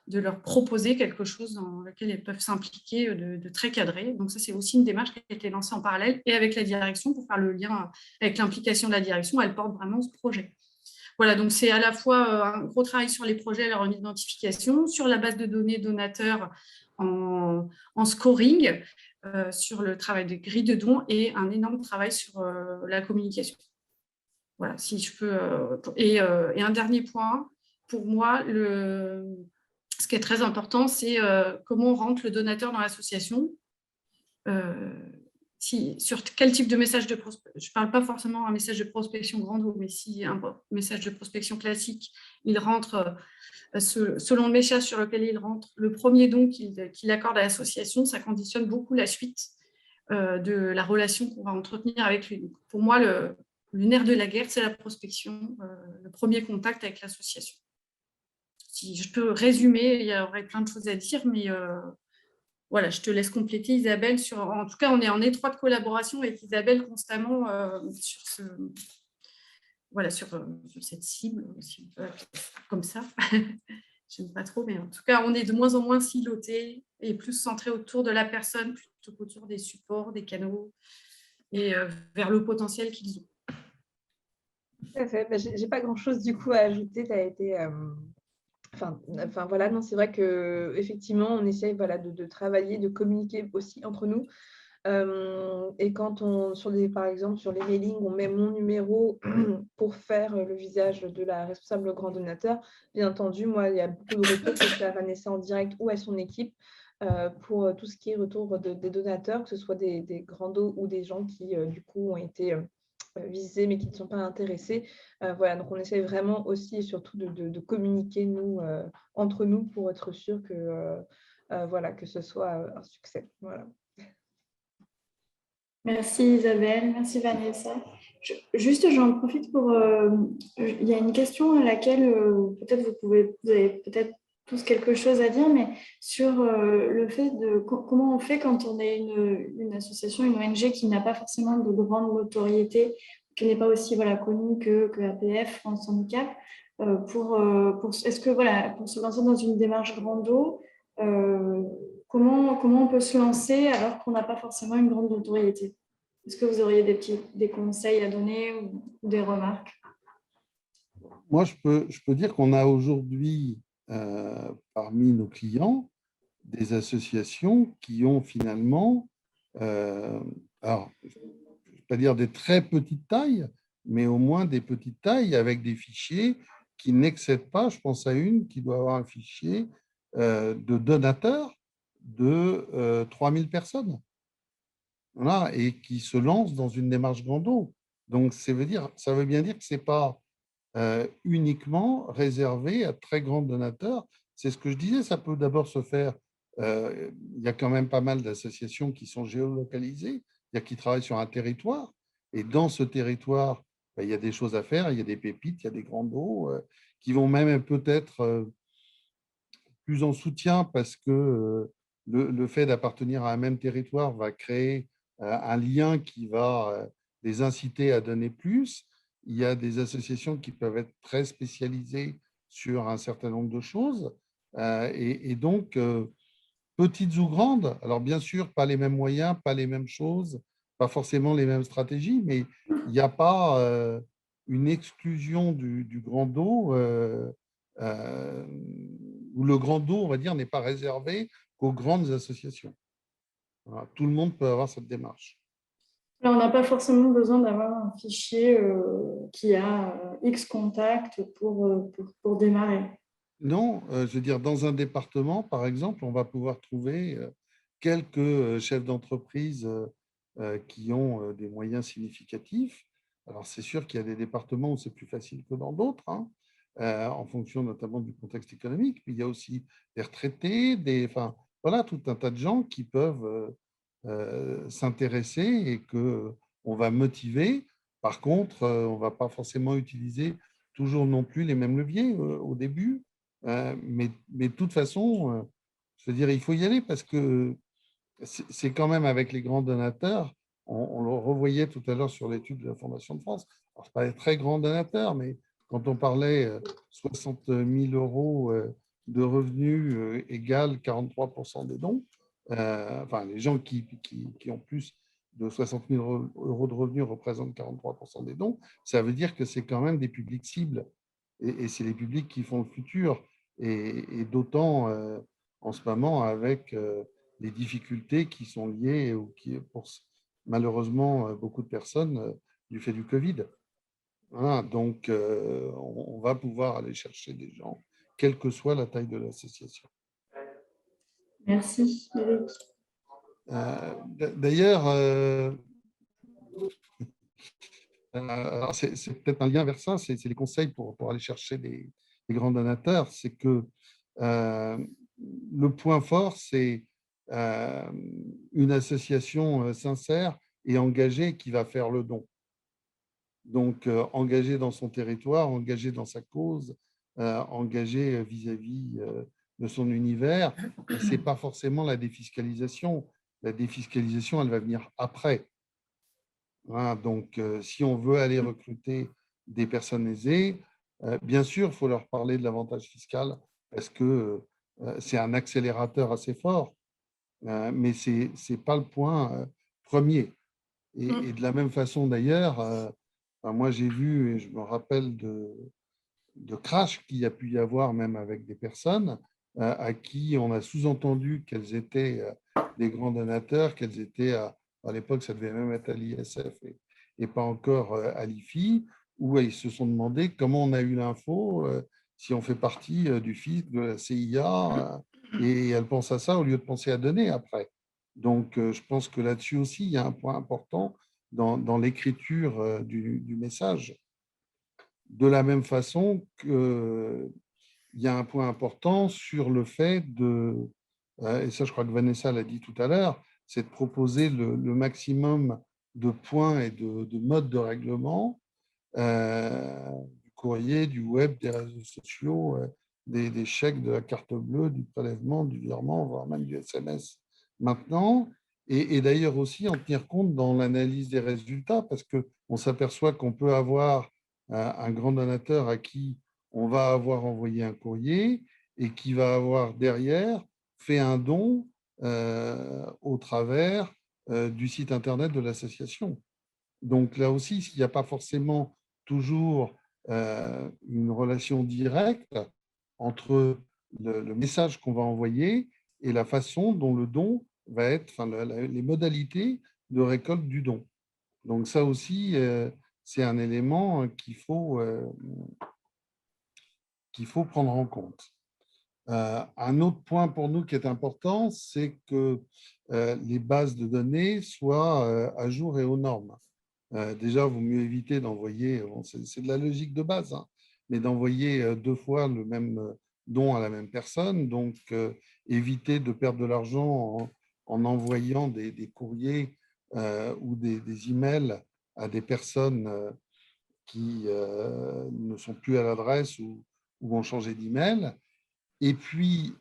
de leur proposer quelque chose dans lequel elles peuvent s'impliquer de très cadré. Donc ça, c'est aussi une démarche qui a été lancée en parallèle et avec la direction pour faire le lien avec l'implication de la direction. Elle porte vraiment ce projet. Voilà, donc c'est à la fois un gros travail sur les projets, leur identification, sur la base de données donateurs en scoring, sur le travail de grille de dons et un énorme travail sur la communication. Voilà, si je peux. Et un dernier point, pour moi, ce qui est très important, c'est comment on rentre le donateur dans l'association. Sur quel type de message de prospection, je ne parle pas forcément d'un message de prospection grand eau, mais si un message de prospection classique, il rentre selon le message sur lequel il rentre, le premier don qu'il accorde à l'association, ça conditionne beaucoup la suite de la relation qu'on va entretenir avec lui. Donc, pour moi, le nerf de la guerre, c'est la prospection, le premier contact avec l'association. Si je peux résumer, il y aurait plein de choses à dire, mais voilà, je te laisse compléter, Isabelle. En tout cas, on est en étroite collaboration avec Isabelle constamment sur cette cible, si on peut appeler ça comme ça. Je n'aime pas trop, mais en tout cas, on est de moins en moins siloté et plus centré autour de la personne plutôt qu'autour des supports, des canaux et vers le potentiel qu'ils ont. Tout à fait. J'ai pas grand-chose du coup à ajouter. Tu as été Enfin voilà, non, c'est vrai que effectivement, on essaye de travailler, de communiquer aussi entre nous. Et quand par exemple, sur les mailings, on met mon numéro pour faire le visage de la responsable grand donateur, bien entendu, moi, il y a beaucoup de retours que je fais à Vanessa en direct ou à son équipe pour tout ce qui est retour des donateurs, que ce soit des grands dos ou des gens qui, du coup, ont été visés mais qui ne sont pas intéressés. Voilà, donc on essaie vraiment aussi et surtout de communiquer, nous, entre nous, pour être sûr que, que ce soit un succès. Voilà. Merci Isabelle, merci Vanessa. Juste, j'en profite pour... il y a une question à laquelle peut-être vous avez peut-être tous quelque chose à dire, mais sur le fait de comment on fait quand on est une association, une ONG qui n'a pas forcément de grande notoriété, qui n'est pas aussi connue que APF, France Handicap, est-ce que pour se lancer dans une démarche grand eau, comment on peut se lancer alors qu'on n'a pas forcément une grande notoriété? Est-ce que vous auriez des conseils à donner ou des remarques? Moi, je peux dire qu'on a aujourd'hui, parmi nos clients, des associations qui ont finalement, alors, je ne vais pas dire des très petites tailles, mais au moins des petites tailles avec des fichiers qui n'excèdent pas, je pense à une qui doit avoir un fichier de donateurs de 3000 personnes. Voilà, et qui se lance dans une démarche grand eau. Donc, ça veut bien dire que ce n'est pas uniquement réservé à très grands donateurs. C'est ce que je disais, ça peut d'abord se faire. Il y a quand même pas mal d'associations qui sont géolocalisées, qui travaillent sur un territoire. Et dans ce territoire, il y a des choses à faire, il y a des pépites, il y a des grands eaux qui vont même peut-être plus en soutien parce que le fait d'appartenir à un même territoire va créer un lien qui va les inciter à donner plus. Il y a des associations qui peuvent être très spécialisées sur un certain nombre de choses. Et donc, petites ou grandes, alors bien sûr, pas les mêmes moyens, pas les mêmes choses, pas forcément les mêmes stratégies, mais il n'y a pas une exclusion du grand dos où le grand dos, on va dire, n'est pas réservé qu'aux grandes associations. Voilà, tout le monde peut avoir cette démarche. Là, on n'a pas forcément besoin d'avoir un fichier qui a X contacts pour démarrer. Non, je veux dire, dans un département, par exemple, on va pouvoir trouver quelques chefs d'entreprise qui ont des moyens significatifs. Alors, c'est sûr qu'il y a des départements où c'est plus facile que dans d'autres, hein, en fonction notamment du contexte économique. Puis il y a aussi des retraités, enfin, voilà, tout un tas de gens qui peuvent s'intéresser et qu'on va motiver. Par contre, on ne va pas forcément utiliser toujours non plus les mêmes leviers au début. Mais de toute façon, je veux dire, il faut y aller parce que c'est quand même avec les grands donateurs, on le revoyait tout à l'heure sur l'étude de la Fondation de France, alors ce pas des très grands donateurs, mais quand on parlait 60 000 € de revenus égale 43% des dons, enfin les gens qui ont plus de 60 000 € de revenus représentent 43% des dons, ça veut dire que c'est quand même des publics cibles et c'est les publics qui font le futur et d'autant en ce moment avec les difficultés qui sont liées ou qui, pour malheureusement beaucoup de personnes, du fait du Covid. Voilà, donc, on va pouvoir aller chercher des gens, quelle que soit la taille de l'association. Merci, Eric. D'ailleurs, c'est peut-être un lien vers ça, c'est les conseils pour aller chercher des grands donateurs. C'est que le point fort, c'est une association sincère et engagée qui va faire le don. Donc, engagée dans son territoire, engagée dans sa cause, engagée vis-à-vis de son univers. Ce n'est pas forcément la défiscalisation. La défiscalisation, elle va venir après. Voilà, donc, si on veut aller recruter des personnes aisées, bien sûr, il faut leur parler de l'avantage fiscal parce que c'est un accélérateur assez fort, mais ce n'est pas le point premier. Et de la même façon, d'ailleurs, moi, j'ai vu, et je me rappelle de crash qu'il y a pu y avoir même avec des personnes à qui on a sous-entendu qu'elles étaient des grands donateurs, qu'elles étaient, à l'époque, ça devait même être à l'ISF et pas encore à l'IFI, où ils se sont demandé comment on a eu l'info, si on fait partie du fisc, de la CIA, et elles pensent à ça au lieu de penser à donner après. Donc, je pense que là-dessus aussi, il y a un point important dans l'écriture du message. De la même façon qu'il y a un point important sur le fait de, et ça je crois que Vanessa l'a dit tout à l'heure, c'est de proposer le maximum de points et de modes de règlement du courrier, du web, des réseaux sociaux, des chèques, de la carte bleue, du prélèvement, du virement, voire même du SMS maintenant. Et d'ailleurs aussi en tenir compte dans l'analyse des résultats, parce qu'on s'aperçoit qu'on peut avoir un grand donateur à qui on va avoir envoyé un courrier et qui va avoir derrière fait un don au travers du site internet de l'association. Donc là aussi, il n'y a pas forcément toujours une relation directe entre le message qu'on va envoyer et la façon dont le don va être, enfin, les modalités de récolte du don. Donc ça aussi, c'est un élément qu'il faut prendre en compte. Un autre point pour nous qui est important, c'est que les bases de données soient à jour et aux normes. Déjà, il vaut mieux éviter d'envoyer, c'est de la logique de base, hein, mais d'envoyer 2 fois le même don à la même personne. Donc, éviter de perdre de l'argent en envoyant des courriers ou des emails à des personnes qui ne sont plus à l'adresse ou ont changé d'email. Et puis,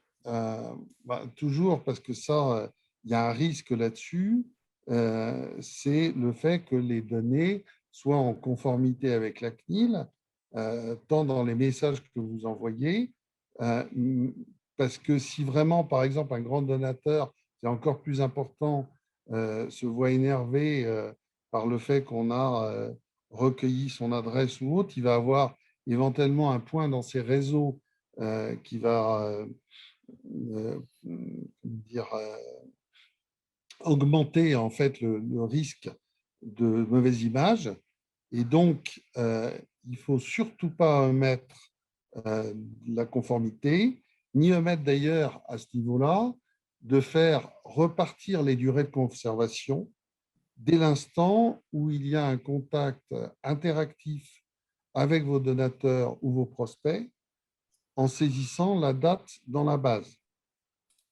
toujours, parce que ça, il y a un risque là-dessus, c'est le fait que les données soient en conformité avec la CNIL, tant dans les messages que vous envoyez, parce que si vraiment, par exemple, un grand donateur, c'est encore plus important, se voit énervé par le fait qu'on a recueilli son adresse ou autre, il va avoir éventuellement un point dans ses réseaux qui va augmenter en fait le risque de mauvaise image. Et donc, il ne faut surtout pas omettre la conformité, ni omettre d'ailleurs à ce niveau-là de faire repartir les durées de conservation dès l'instant où il y a un contact interactif avec vos donateurs ou vos prospects en saisissant la date dans la base.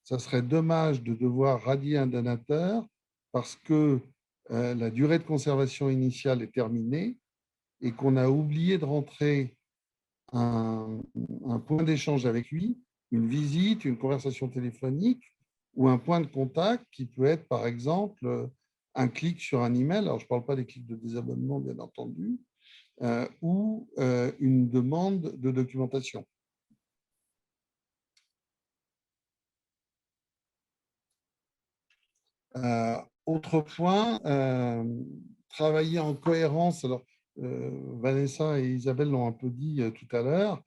Ça serait dommage de devoir radier un donateur parce que la durée de conservation initiale est terminée et qu'on a oublié de rentrer un point d'échange avec lui, une visite, une conversation téléphonique ou un point de contact qui peut être, par exemple, un clic sur un email. Alors, je ne parle pas des clics de désabonnement, bien entendu, ou une demande de documentation. Autre point, travailler en cohérence. Alors, Vanessa et Isabelle l'ont un peu dit tout à l'heure,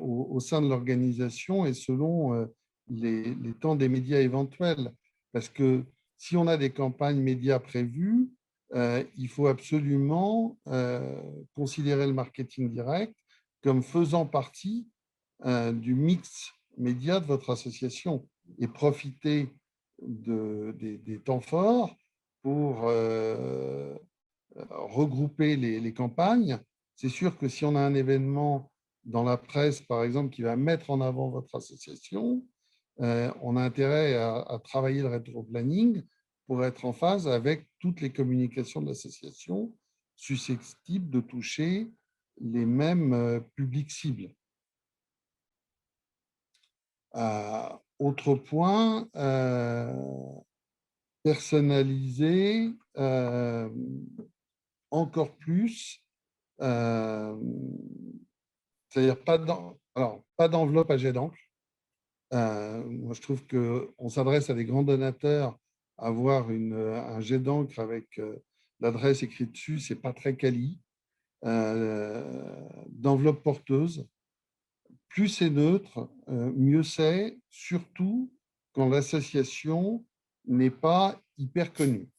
au sein de l'organisation et selon les temps des médias éventuels. Parce que si on a des campagnes médias prévues, il faut absolument considérer le marketing direct comme faisant partie du mix média de votre association et profiter des temps forts pour regrouper les campagnes. C'est sûr que si on a un événement dans la presse, par exemple, qui va mettre en avant votre association, on a intérêt à travailler le rétro-planning pour être en phase avec toutes les communications de l'association susceptibles de toucher les mêmes publics cibles. Autre point, personnaliser encore plus, c'est-à-dire pas d'enveloppe à jet d'encre. Moi, je trouve qu'on s'adresse à des grands donateurs, avoir un jet d'encre avec l'adresse écrite dessus, c'est pas très quali. D'enveloppe porteuse, plus c'est neutre, mieux c'est, surtout quand l'association n'est pas hyper connue.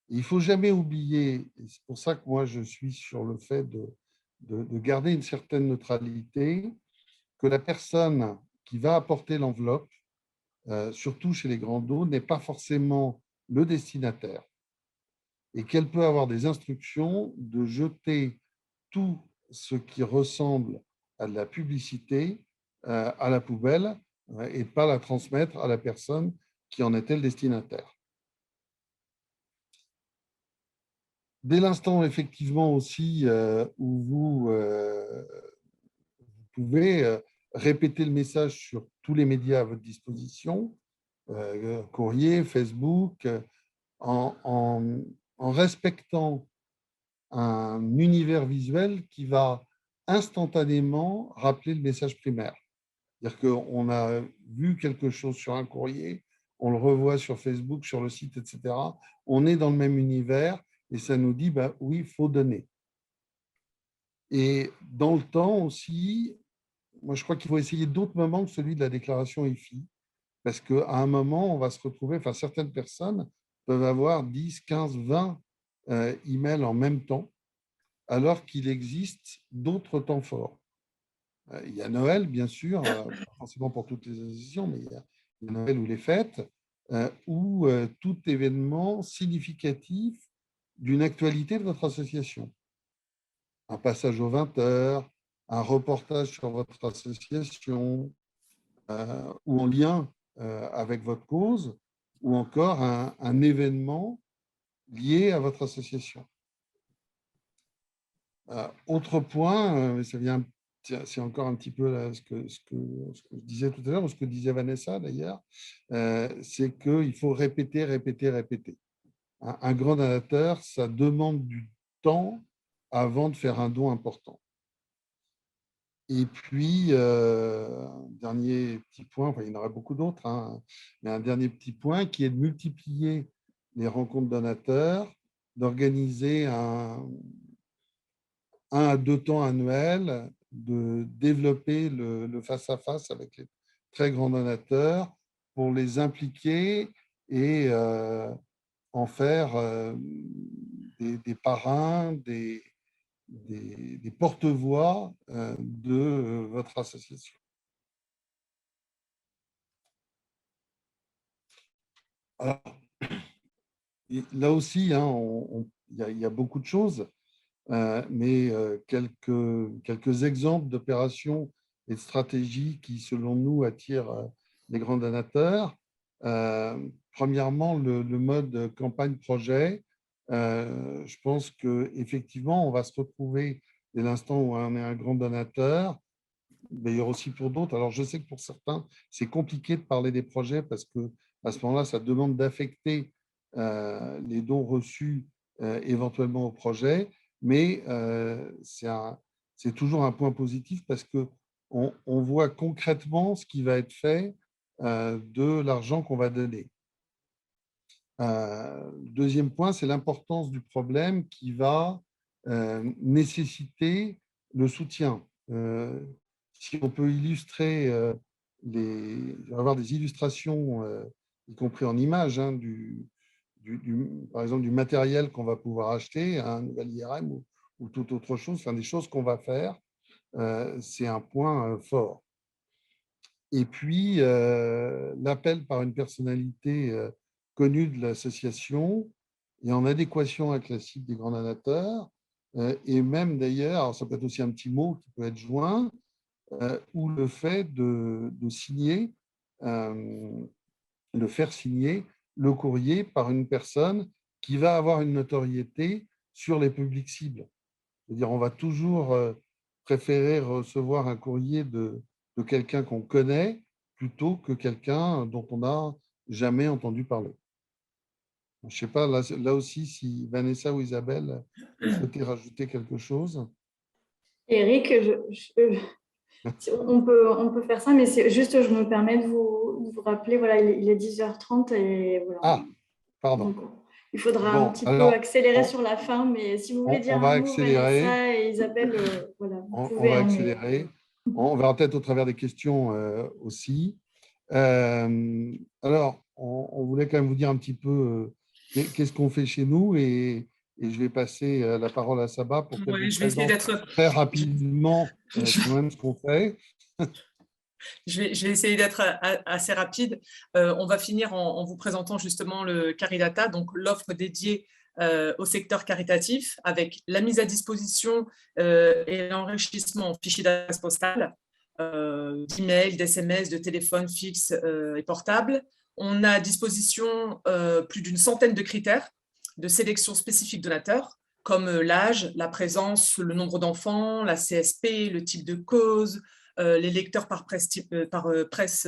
Il ne faut jamais oublier, et c'est pour ça que moi je suis sur le fait de garder une certaine neutralité, que la personne qui va apporter l'enveloppe, surtout chez les grands dos, n'est pas forcément le destinataire et qu'elle peut avoir des instructions de jeter tout ce qui ressemble à de la publicité à la poubelle et de ne pas la transmettre à la personne qui en était le destinataire. Dès l'instant, effectivement, aussi, où vous pouvez répéter le message sur tous les médias à votre disposition, courrier, Facebook, en respectant un univers visuel qui va instantanément rappeler le message primaire. C'est-à-dire qu'on a vu quelque chose sur un courrier, on le revoit sur Facebook, sur le site, etc. On est dans le même univers et ça nous dit, bah, oui, il faut donner. Et dans le temps aussi, moi, je crois qu'il faut essayer d'autres moments que celui de la déclaration IFI, parce qu'à un moment, on va se retrouver, enfin, certaines personnes peuvent avoir 10, 15, 20 emails en même temps, alors qu'il existe d'autres temps forts. Il y a Noël, bien sûr, pas forcément pour toutes les associations, mais il y a Noël ou les fêtes, ou tout événement significatif d'une actualité de votre association. Un passage aux 20 heures, un reportage sur votre association, ou en lien avec votre cause, ou encore un événement lié à votre association. Autre point, ça vient, c'est encore un petit peu là, ce que je disais tout à l'heure, ou ce que disait Vanessa d'ailleurs, c'est qu'il faut répéter, répéter, répéter. Un grand donateur, ça demande du temps avant de faire un don important. Et puis, dernier petit point, enfin, il y en aurait beaucoup d'autres, hein, mais un dernier petit point qui est de multiplier les rencontres donateurs, d'organiser un à 2 temps annuels, de développer le face-à-face avec les très grands donateurs pour les impliquer et en faire des parrains, des porte-voix de votre association. Alors, là aussi, hein, il y a beaucoup de choses, mais quelques exemples d'opérations et de stratégies qui, selon nous, attirent les grands donateurs. Premièrement, le mode campagne-projet. Je pense qu'effectivement, on va se retrouver dès l'instant où on est un grand donateur, d'ailleurs aussi pour d'autres. Alors, je sais que pour certains, c'est compliqué de parler des projets parce que à ce moment-là, ça demande d'affecter les dons reçus éventuellement au projet, mais c'est toujours un point positif parce qu'on voit concrètement ce qui va être fait de l'argent qu'on va donner. Deuxième point, c'est l'importance du problème qui va nécessiter le soutien. Si on peut illustrer, avoir des illustrations, y compris en images, hein, par exemple du matériel qu'on va pouvoir acheter, un nouvel IRM ou toute autre chose, enfin, des choses qu'on va faire, c'est un point fort. Et puis, l'appel par une personnalité connue de l'association et en adéquation avec la cible des grands donateurs, et même d'ailleurs, ça peut être aussi un petit mot qui peut être joint, ou le fait de signer, de faire signer le courrier par une personne qui va avoir une notoriété sur les publics cibles. C'est-à-dire, on va toujours préférer recevoir un courrier de quelqu'un qu'on connaît plutôt que quelqu'un dont on n'a jamais entendu parler. Je ne sais pas, là aussi, si Vanessa ou Isabelle souhaitaient rajouter quelque chose. Eric, on peut faire ça, mais c'est juste, je me permets de vous rappeler, voilà, il est 10h30 et voilà. Ah, pardon. Donc, il faudra un petit peu accélérer sur la fin, mais si vous voulez dire un mot, Vanessa et Isabelle, voilà, vous pouvez. On va accélérer. On verra peut-être au travers des questions aussi. Alors, on voulait quand même vous dire un petit peu qu'est-ce qu'on fait chez nous et je vais passer la parole à Saba pour qu'elle vous présente très rapidement quand même ce qu'on fait. Je vais essayer d'être assez rapide. On va finir en vous présentant justement le Caridata, donc l'offre dédiée au secteur caritatif avec la mise à disposition et l'enrichissement en fichiers d'adresse postale, d'emails, d'SMS, de téléphones fixes et portables. On a à disposition plus d'une centaine de critères de sélection spécifique donateurs, comme l'âge, la présence, le nombre d'enfants, la CSP, le type de cause, les lecteurs par presse, de presse,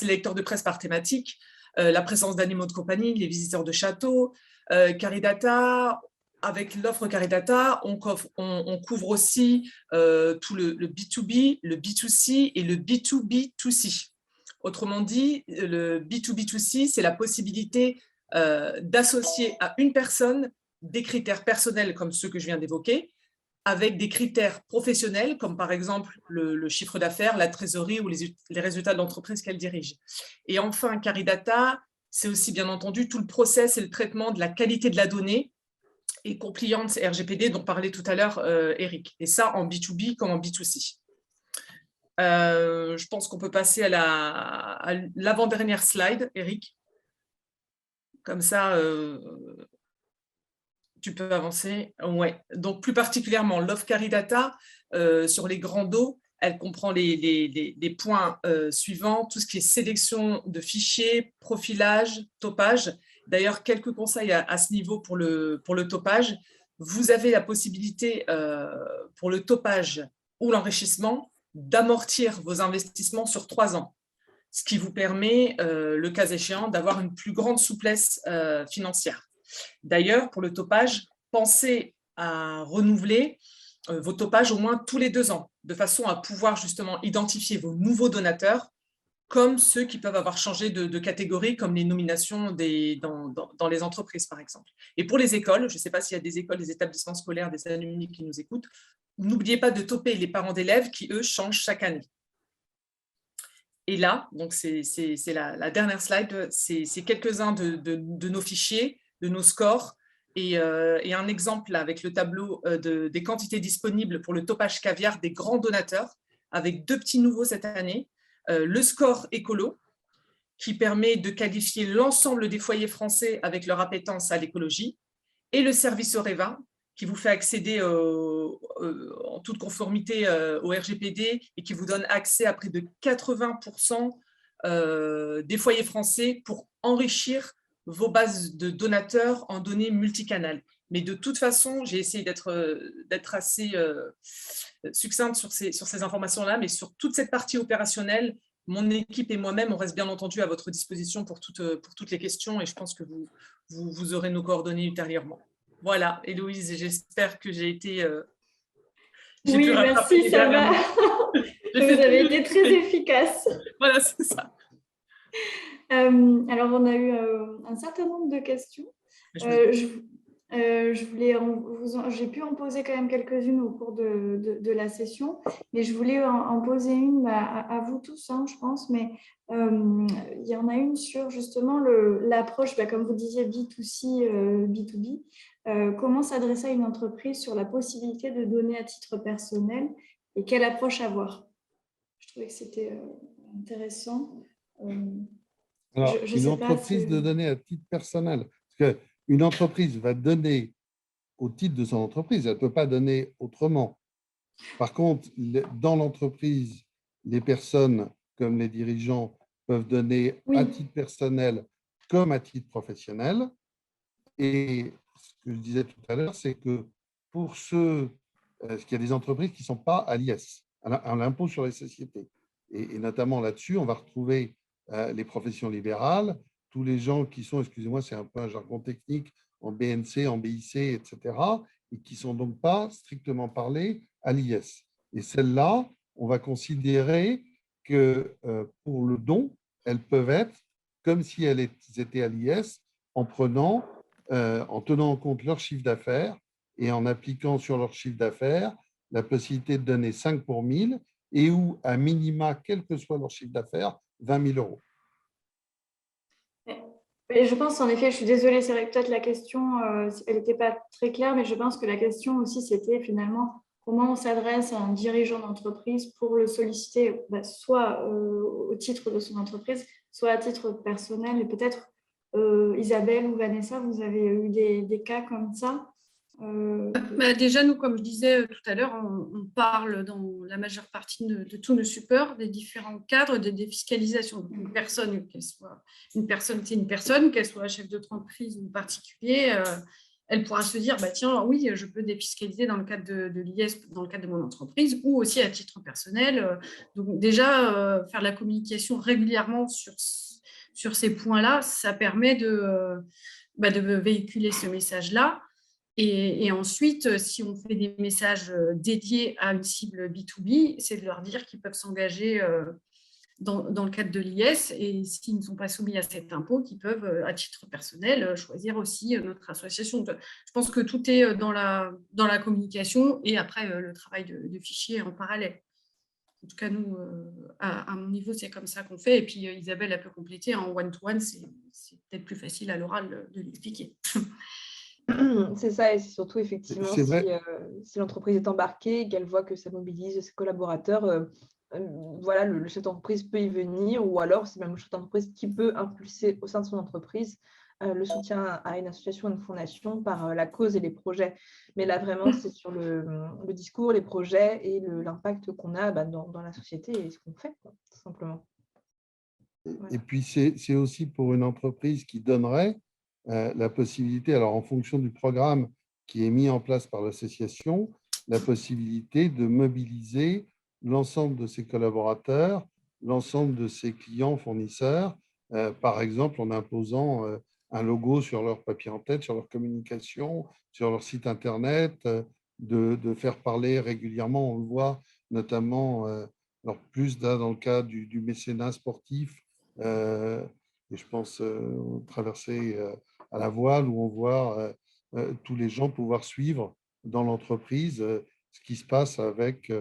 les lecteurs de presse par thématique, la présence d'animaux de compagnie, les visiteurs de châteaux. Caridata, avec l'offre Caridata, on couvre aussi tout le B2B, le B2C et le B2B2C. Autrement dit, le B2B2C, c'est la possibilité d'associer à une personne des critères personnels comme ceux que je viens d'évoquer, avec des critères professionnels, comme par exemple le chiffre d'affaires, la trésorerie ou les résultats de l'entreprise qu'elle dirige. Et enfin, Caridata, c'est aussi bien entendu tout le process et le traitement de la qualité de la donnée et compliance RGPD dont parlait tout à l'heure Eric. Et ça en B2B comme en B2C. Je pense qu'on peut passer à l'avant-dernière slide, Eric. Comme ça, tu peux avancer. Ouais. Donc, plus particulièrement, l'offre Caridata, sur les grands dos, elle comprend les points suivants, tout ce qui est sélection de fichiers, profilage, topage. D'ailleurs, quelques conseils à ce niveau pour le topage. Vous avez la possibilité, pour le topage ou l'enrichissement, d'amortir vos investissements sur 3 ans, ce qui vous permet, le cas échéant, d'avoir une plus grande souplesse financière. D'ailleurs, pour le topage, pensez à renouveler vos topages au moins tous les 2 ans, de façon à pouvoir justement identifier vos nouveaux donateurs comme ceux qui peuvent avoir changé de catégorie, comme les nominations dans les entreprises, par exemple. Et pour les écoles, je ne sais pas s'il y a des écoles, des établissements scolaires, des alumni qui nous écoutent, n'oubliez pas de toper les parents d'élèves qui, eux, changent chaque année. Et là, donc c'est la dernière slide, c'est quelques-uns de nos fichiers, de nos scores, et un exemple là, avec le tableau des quantités disponibles pour le topage caviar des grands donateurs, avec 2 petits nouveaux cette année. Le score écolo, qui permet de qualifier l'ensemble des foyers français avec leur appétence à l'écologie, et le service Oreva, qui vous fait accéder en toute conformité au RGPD et qui vous donne accès à près de 80% des foyers français pour enrichir vos bases de donateurs en données multicanales. Mais de toute façon, j'ai essayé d'être assez succincte sur ces informations-là, mais sur toute cette partie opérationnelle, mon équipe et moi-même, on reste bien entendu à votre disposition pour toutes les questions et je pense que vous aurez nos coordonnées ultérieurement. Voilà, Héloïse, j'espère que j'ai été... oui, merci, ça va. Vous avez été très efficace. Voilà, c'est ça. Alors, on a eu un certain nombre de questions. J'ai pu en poser quand même quelques-unes au cours de la session, mais je voulais en poser une à vous tous, hein, je pense, mais il y en a une sur justement l'approche, comme vous disiez, B2C, B2B. Comment s'adresser à une entreprise sur la possibilité de donner à titre personnel et quelle approche avoir? Je trouvais que c'était intéressant. Alors, une entreprise de donner à titre personnel, parce qu'une entreprise va donner au titre de son entreprise, elle ne peut pas donner autrement. Par contre, dans l'entreprise, les personnes comme les dirigeants peuvent donner à titre personnel comme à titre professionnel. Et ce que je disais tout à l'heure, c'est que pour ceux, parce qu'il y a des entreprises qui ne sont pas à l'IS, à l'impôt sur les sociétés. Et notamment là-dessus, on va retrouver les professions libérales, tous les gens qui sont, excusez-moi, c'est un peu un jargon technique, en BNC, en BIC, etc., et qui ne sont donc pas strictement parlés à l'IS. Et celles-là, on va considérer que pour le don, elles peuvent être comme si elles étaient à l'IS en tenant en compte leur chiffre d'affaires et en appliquant sur leur chiffre d'affaires la possibilité de donner 5 pour 1000 et ou à minima, quel que soit leur chiffre d'affaires, 20 000 euros. Et je pense, en effet, je suis désolée, c'est vrai que peut-être la question, elle n'était pas très claire, mais je pense que la question aussi, c'était finalement comment on s'adresse à un dirigeant d'entreprise pour le solliciter, soit au titre de son entreprise, soit à titre personnel. Et peut-être, Isabelle ou Vanessa, vous avez eu des cas comme ça? Déjà, nous, comme je disais tout à l'heure, on parle dans la majeure partie de tous nos supports des différents cadres de défiscalisation. Une personne, c'est une personne, qu'elle soit chef d'entreprise ou particulier, elle pourra se dire, tiens, oui, je peux défiscaliser dans le cadre de l'IS, dans le cadre de mon entreprise, ou aussi à titre personnel. Donc déjà, faire la communication régulièrement sur ces points-là, ça permet de véhiculer ce message-là. Et ensuite, si on fait des messages dédiés à une cible B2B, c'est de leur dire qu'ils peuvent s'engager dans le cadre de l'IS et s'ils ne sont pas soumis à cet impôt, qu'ils peuvent, à titre personnel, choisir aussi notre association. Je pense que tout est dans la communication et après le travail de fichier en parallèle. En tout cas, nous, à mon niveau, c'est comme ça qu'on fait. Et puis, Isabelle, elle peut compléter en one-to-one, c'est peut-être plus facile à l'oral de l'expliquer. C'est ça, et c'est surtout effectivement si l'entreprise est embarquée et qu'elle voit que ça mobilise ses collaborateurs, voilà, le chef d'entreprise peut y venir, ou alors c'est même le chef d'entreprise qui peut impulser au sein de son entreprise le soutien à une association, à une fondation par la cause et les projets. Mais là, vraiment, c'est sur le discours, les projets et l'impact qu'on a dans la société et ce qu'on fait, quoi, tout simplement. Et puis, c'est aussi pour une entreprise qui donnerait la possibilité, alors en fonction du programme qui est mis en place par l'association, la possibilité de mobiliser l'ensemble de ses collaborateurs, l'ensemble de ses clients, fournisseurs, par exemple en imposant un logo sur leur papier en tête, sur leur communication, sur leur site internet, de faire parler régulièrement, on le voit notamment alors plus dans le cas du mécénat sportif, et je pense traverser à la voile où on voit tous les gens pouvoir suivre dans l'entreprise ce qui se passe avec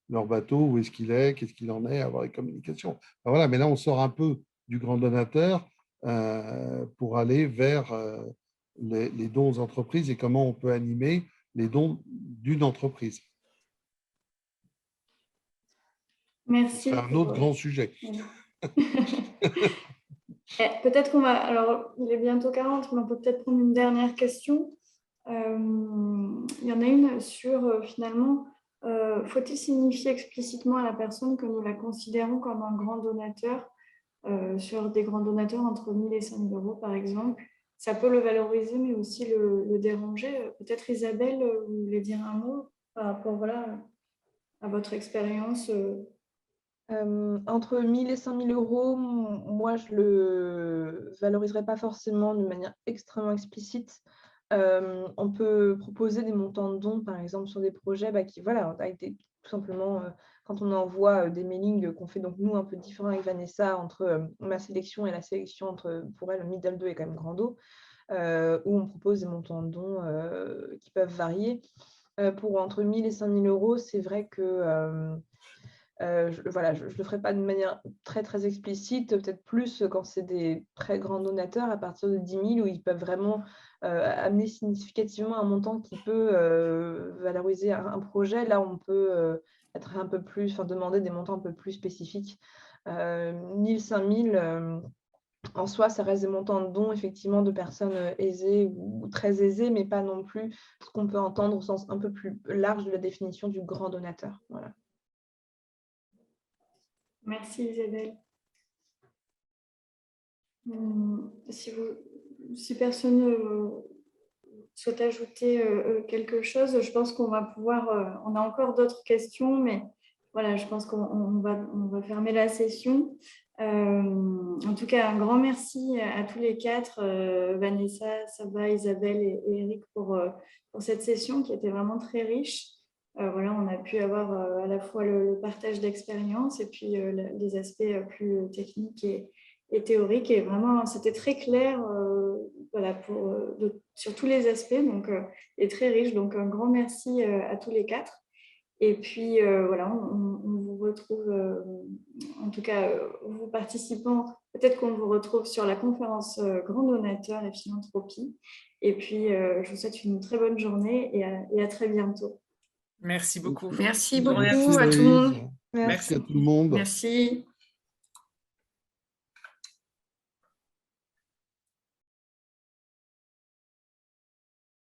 leur bateau, où est-ce qu'il est, qu'est-ce qu'il en est, avoir les communications. Enfin, voilà, mais là, on sort un peu du grand donateur pour aller vers les dons aux entreprises et comment on peut animer les dons d'une entreprise. Merci. C'est un autre grand sujet. Peut-être qu'on va... Alors, il est bientôt 40, mais on peut peut-être prendre une dernière question. Il y en a une sur, finalement, faut-il signifier explicitement à la personne que nous la considérons comme un grand donateur sur des grands donateurs entre 1 000 et 5 000 euros, par exemple. Ça peut le valoriser, mais aussi le déranger. Peut-être Isabelle, vous voulez dire un mot par rapport à votre expérience Entre 1 000 et 5 000 euros, moi, je ne le valoriserai pas forcément de manière extrêmement explicite. On peut proposer des montants de dons, par exemple, sur des projets qui, voilà, a été tout simplement, quand on envoie des mailings qu'on fait, donc nous, un peu différents avec Vanessa, entre ma sélection et la sélection entre, pour elle, Middle 2 et quand même Grando, où on propose des montants de dons qui peuvent varier. Pour entre 1 000 et 5 000 euros, c'est vrai que voilà, je ne le ferai pas de manière très, très explicite, peut-être plus quand c'est des très grands donateurs à partir de 10 000 où ils peuvent vraiment amener significativement un montant qui peut valoriser un projet. Là, on peut être un peu plus, enfin, demander des montants un peu plus spécifiques. 1 000, 5 000, en soi, ça reste des montants de dons, effectivement, de personnes aisées ou très aisées, mais pas non plus ce qu'on peut entendre au sens un peu plus large de la définition du grand donateur. Voilà. Merci Isabelle. Si personne souhaite ajouter quelque chose, je pense qu'on va pouvoir, on a encore d'autres questions, mais voilà, je pense qu'on va fermer la session. En tout cas, un grand merci à tous les quatre, Vanessa, Saba, Isabelle et Eric pour cette session qui était vraiment très riche. Voilà, on a pu avoir à la fois le partage d'expérience et puis les aspects plus techniques et théoriques. Et vraiment, c'était très clair voilà, sur tous les aspects et très riche. Donc, un grand merci à tous les quatre. Et puis, voilà, on vous retrouve, en tout cas, vous participants, peut-être qu'on vous retrouve sur la conférence Grand Donateur et Philanthropie. Et puis, je vous souhaite une très bonne journée et à très bientôt. Merci beaucoup. Merci Bonne journée beaucoup à tout le Loïse. monde. Merci à tout le monde. Merci.